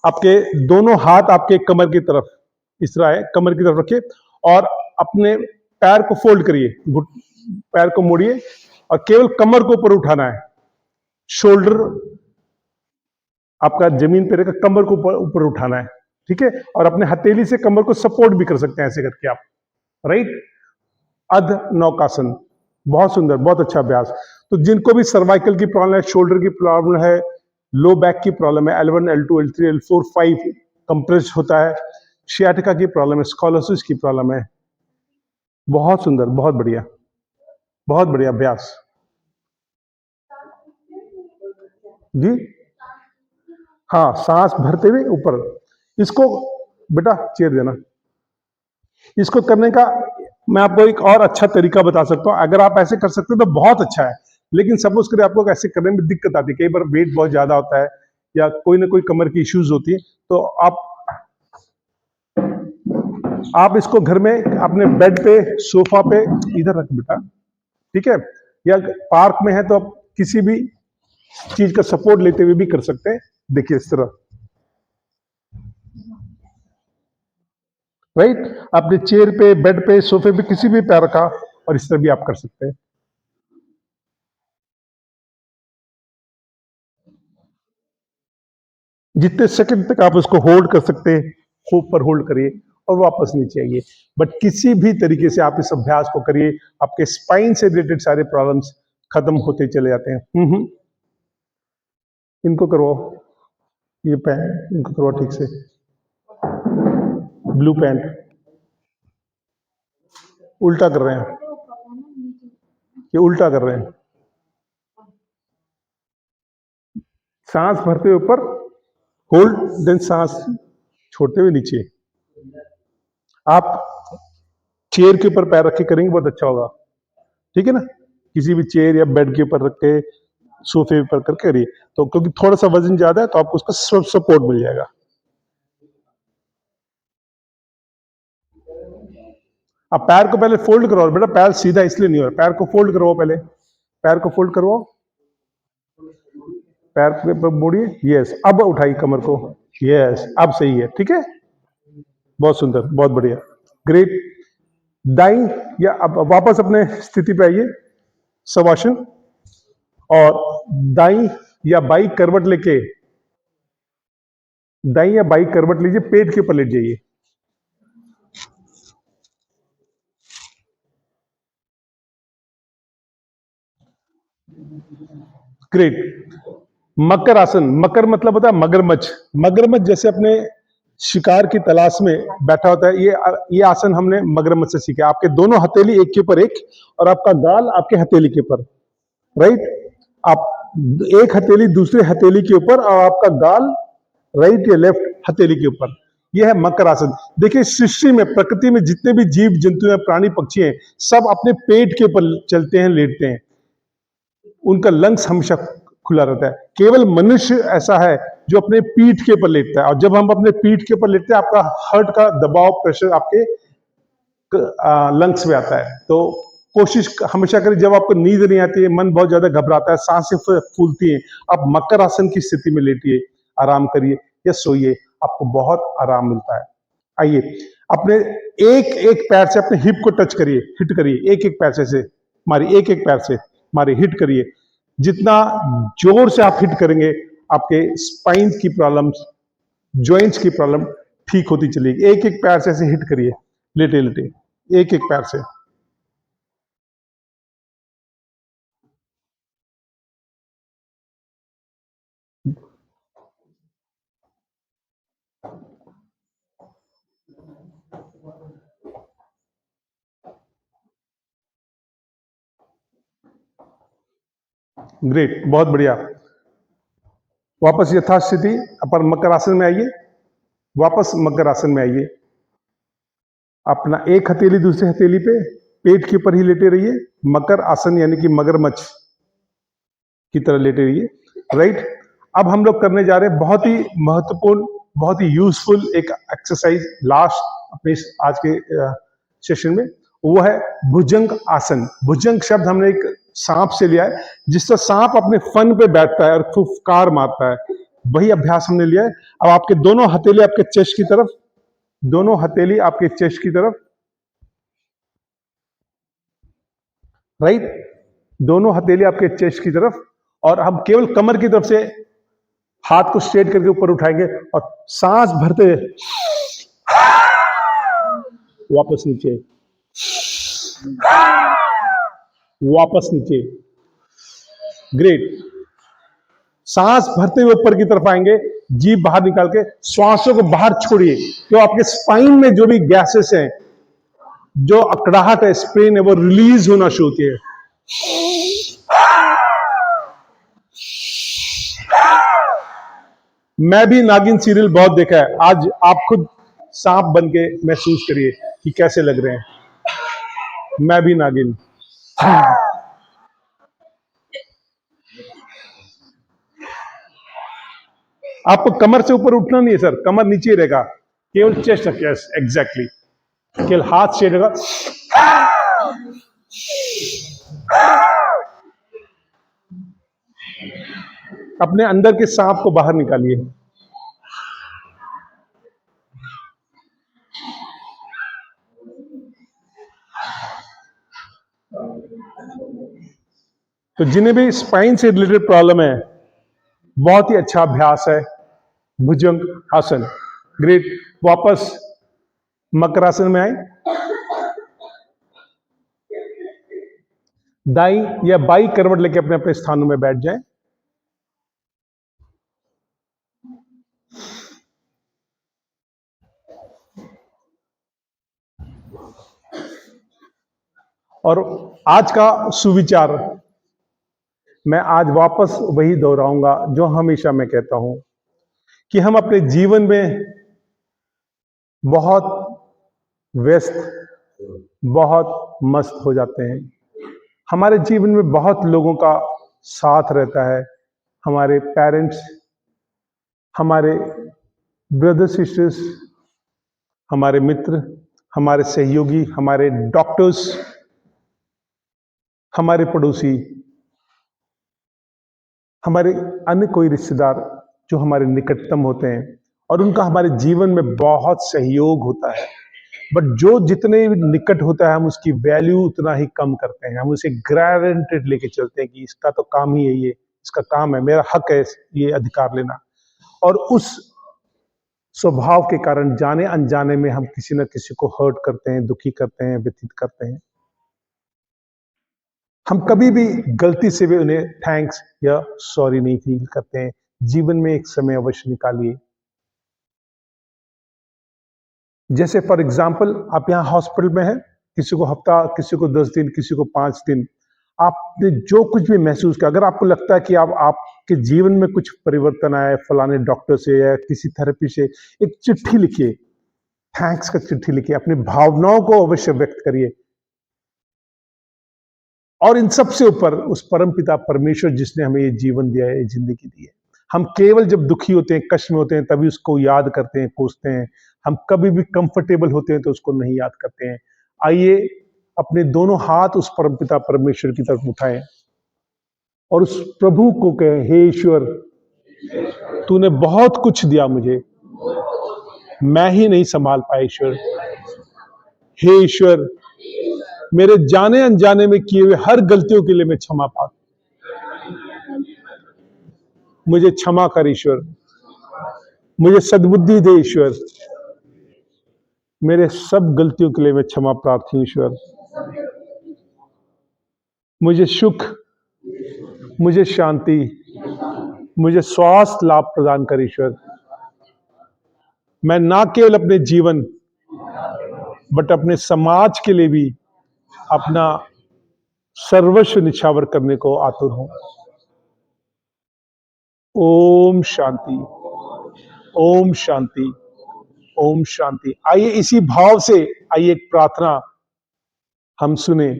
आपके दोनों हाथ आपके कमर की तरफ इस तरह है, कमर की तरफ रखिए और अपने पैर को फोल्ड करिए, पैर को मोड़िए और केवल कमर को ऊपर उठाना है। शोल्डर आपका जमीन पे रहेगा, कमर को ऊपर उठाना है, ठीक है। और अपने हथेली से कमर को सपोर्ट भी कर सकते हैं ऐसे करके आप, राइट। अध नौकासन, बहुत सुंदर, बहुत अच्छा अभ्यास। तो जिनको भी सर्वाइकल की प्रॉब्लम है, शोल्डर की प्रॉब्लम है, लो बैक की प्रॉब्लम है, L1 L2 L3 L4 5 compress होता है, शियाटिका की प्रॉब्लम है, स्कॉलोसिस की प्रॉब्लम है, बहुत सुंदर, बहुत बढ़िया, बहुत बढ़िया अभ्यास जी। हाँ, सांस भरते हुए ऊपर, इसको बेटा चेयर देना। इसको करने का मैं आपको एक और अच्छा तरीका बता सकता हूं, अगर आप ऐसे कर सकते हो तो बहुत अच्छा है। लेकिन सपोज करें आपको ऐसे करने में दिक्कत आती है, कई बार वेट बहुत ज्यादा होता है या कोई ना कोई कमर की इश्यूज होती है, तो आप इसको घर में अपने बेड पे, सोफा पे, इधर रख बेटा, ठीक है, या पार्क में है तो आप किसी भी चीज का सपोर्ट लेते हुए भी कर सकते हैं। देखिए इस तरह, राइट, अपने चेयर पे, बेड पे, सोफे पे, किसी भी पैर का, और इस तरह भी आप कर सकते हैं। जितने सेकंड तक आप उसको होल्ड कर सकते हैं, खूब पर होल्ड करिए और वापस नीचे आइए। बट किसी भी तरीके से आप इस अभ्यास को करिए, आपके स्पाइन से रिलेटेड सारे प्रॉब्लम्स खत्म होते चले जाते हैं। इनको करवाओ, ये पैंट इनको करवाओ ठीक से, ब्लू पैंट उल्टा कर रहे हैं, ये उल्टा कर रहे हैं। सांस भरते हुए ऊपर, होल्ड, देन सांस छोड़ते हुए नीचे। आप चेयर के ऊपर पैर रख के करेंगे बहुत अच्छा होगा, ठीक है ना। किसी भी चेयर या बेड के ऊपर रख के, सोफे पर करके करिए, तो क्योंकि थोड़ा सा वजन ज्यादा है तो आपको उसका सपोर्ट मिल जाएगा। अब पैर को पहले फोल्ड करवाओ बेटा, पैर सीधा इसलिए नहीं हो रहा, पैर को फोल्ड करवाओ पहले, पैर को फोल्ड करवाओ, पैर पे मोड़िए, यस, अब उठाइए कमर को, यस, अब सही है, ठीक है, बहुत सुंदर, बहुत बढ़िया, ग्रेट। दाई, या अब वापस अपने स्थिति पे आइए, शवासन, और दाई या बाई करवट लेके, दाई या बाई करवट लीजिए, पेट के ऊपर लेट जाइए। ग्रेट। मकर आसन, मकर मतलब होता है मगरमच्छ। मगरमच्छ जैसे अपने शिकार की तलाश में बैठा होता है, ये आसन हमने मगरमच्छ से सीखा। आपके दोनों हथेली एक के ऊपर एक और आपका गाल आपके हथेली के ऊपर, राइट। आप एक हथेली दूसरे हथेली के ऊपर और आपका गाल राइट या लेफ्ट हथेली के ऊपर, यह है मकर आसन। देखिए सृष्टि में, प्रकृति में जितने भी जीव जंतु हैं, प्राणी पक्षी हैं, सब अपने पेट के ऊपर चलते हैं, लेटते हैं, उनका लंग्स हमेशा खुला रहता है। केवल मनुष्य ऐसा है जो अपने पीठ के ऊपर लेटता है, और जब हम अपने पीठ के ऊपर लेटते हैं, आपका हार्ट का दबाव, प्रेशर आपके लंग्स में आता है। तो कोशिश हमेशा करें, जब आपको नींद नहीं आती है, मन बहुत ज्यादा घबराता है, सांसें फूलती हैं, आप मकर आसन की स्थिति में लेटिए, आराम करिए या सोइए, आपको बहुत आराम मिलता है। आइए, अपने एक एक पैर से अपने हिप को टच करिए, हिट करिए, एक एक पैर से मारिए, एक एक पैर से मारिए, हिट करिए। जितना जोर से आप हिट करेंगे, आपके स्पाइन की प्रॉब्लम, जॉइंट्स की प्रॉब्लम ठीक होती चलेगी। एक एक पैर से ऐसे हिट करिए, लेटे लेटे, एक एक पैर से। ग्रेट, बहुत बढ़िया। वापस यथास्थिति, अपन मकर आसन में आइए। वापस मकर आसन में आइए। अपना एक हथेली दूसरे हथेली पे, पेट के ऊपर ही लेटे रहिए। मकर आसन यानी कि मगरमच्छ की तरह लेटे रहिए। राइट, अब हम लोग करने जा रहे हैं बहुत ही महत्वपूर्ण, बहुत ही यूजफुल एक एक्सरसाइज लास्ट अपने आज के सेशन में, वो है भुजंग आसन। भुजंग शब्द हमने एक सांप से लिया है, जिससे सांप अपने फन पे बैठता है और फुफकार मारता है, वही अभ्यास हमने लिया है। अब आपके दोनों हथेली आपके चेस्ट की तरफ, दोनों हथेली आपके चेस्ट की तरफ। राइट, दोनों हथेली आपके चेस्ट की तरफ, और हम केवल कमर की तरफ से हाथ को स्ट्रेट करके ऊपर उठाएंगे और सांस भरते हुए वापस नीचे, वापस नीचे। ग्रेट, सांस भरते हुए ऊपर की तरफ आएंगे, जीभ बाहर निकाल के श्वासों को बाहर छोड़िए। तो आपके स्पाइन में जो भी गैसेस हैं, जो अकड़ाहट है, स्पेन है, वो रिलीज होना शुरू होती है। मैं भी नागिन सीरियल बहुत देखा है, आज आप खुद सांप बन के महसूस करिए कि कैसे लग रहे हैं। मैं भी नागिन। आपको कमर से ऊपर उठना नहीं है सर, कमर नीचे रहेगा, केवल चेस्ट। यस, एग्जैक्टली, केवल हाथ स्ट्रेट रहेगा। अपने अंदर के सांप को बाहर निकालिए। तो जिन्हें भी स्पाइन से रिलेटेड प्रॉब्लम है, बहुत ही अच्छा अभ्यास है भुजंग आसन। ग्रेट, वापस मकरासन में आए। दाई या बाई करवट लेके अपने अपने स्थानों में बैठ जाएं। और आज का सुविचार मैं आज वापस वही दोहराऊंगा जो हमेशा मैं कहता हूं, कि हम अपने जीवन में बहुत व्यस्त, बहुत मस्त हो जाते हैं। हमारे जीवन में बहुत लोगों का साथ रहता है, हमारे पेरेंट्स, हमारे ब्रदर सिस्टर्स, हमारे मित्र, हमारे सहयोगी, हमारे डॉक्टर्स, हमारे पड़ोसी, हमारे अन्य कोई रिश्तेदार जो हमारे निकटतम होते हैं, और उनका हमारे जीवन में बहुत सहयोग होता है। बट जो जितने निकट होता है, हम उसकी वैल्यू उतना ही कम करते हैं। हम उसे ग्रांटेड लेके चलते हैं कि इसका तो काम ही है, ये इसका काम है, मेरा हक है ये अधिकार लेना। और उस स्वभाव के कारण जाने अनजाने में हम किसी न किसी को हर्ट करते हैं, दुखी करते हैं, व्यतीत करते हैं। हम कभी भी गलती से भी उन्हें थैंक्स या सॉरी नहीं फील करते हैं। जीवन में एक समय अवश्य निकालिए। जैसे फॉर एग्जाम्पल, आप यहाँ हॉस्पिटल में हैं, किसी को हफ्ता, किसी को 10 दिन, किसी को 5 दिन, आपने जो कुछ भी महसूस किया, अगर आपको लगता है कि आपके जीवन में कुछ परिवर्तन आया है फलाने डॉक्टर से या किसी थेरेपी से, एक चिट्ठी लिखिए, थैंक्स का चिट्ठी लिखिए, अपनी भावनाओं को अवश्य व्यक्त करिए। और इन सबसे ऊपर उस परम पिता परमेश्वर जिसने हमें ये जीवन दिया है, ये जिंदगी दी है। हम केवल जब दुखी होते हैं, कष्ट में होते हैं, तभी उसको याद करते हैं, कोसते हैं। हम कभी भी कंफर्टेबल होते हैं तो उसको नहीं याद करते हैं। आइए अपने दोनों हाथ उस परम पिता परमेश्वर की तरफ उठाएं और उस प्रभु को कहें, हे ईश्वर, तूने बहुत कुछ दिया मुझे, मैं ही नहीं संभाल पाया ईश्वर। हे ईश्वर, मेरे जाने अनजाने में किए हुए हर गलतियों के लिए मैं क्षमा पाता, मुझे क्षमा कर ईश्वर, मुझे सद्बुद्धि दे ईश्वर, मेरे सब गलतियों के लिए मैं क्षमा प्रार्थी हूं ईश्वर। मुझे सुख, मुझे शांति, मुझे स्वास्थ्य लाभ प्रदान कर ईश्वर। मैं ना केवल अपने जीवन बट अपने समाज के लिए भी अपना सर्वस्व निछावर करने को आतुर हूं। ओम शांति, ओम शांति, ओम शांति। आइए इसी भाव से आइए एक प्रार्थना हम सुने।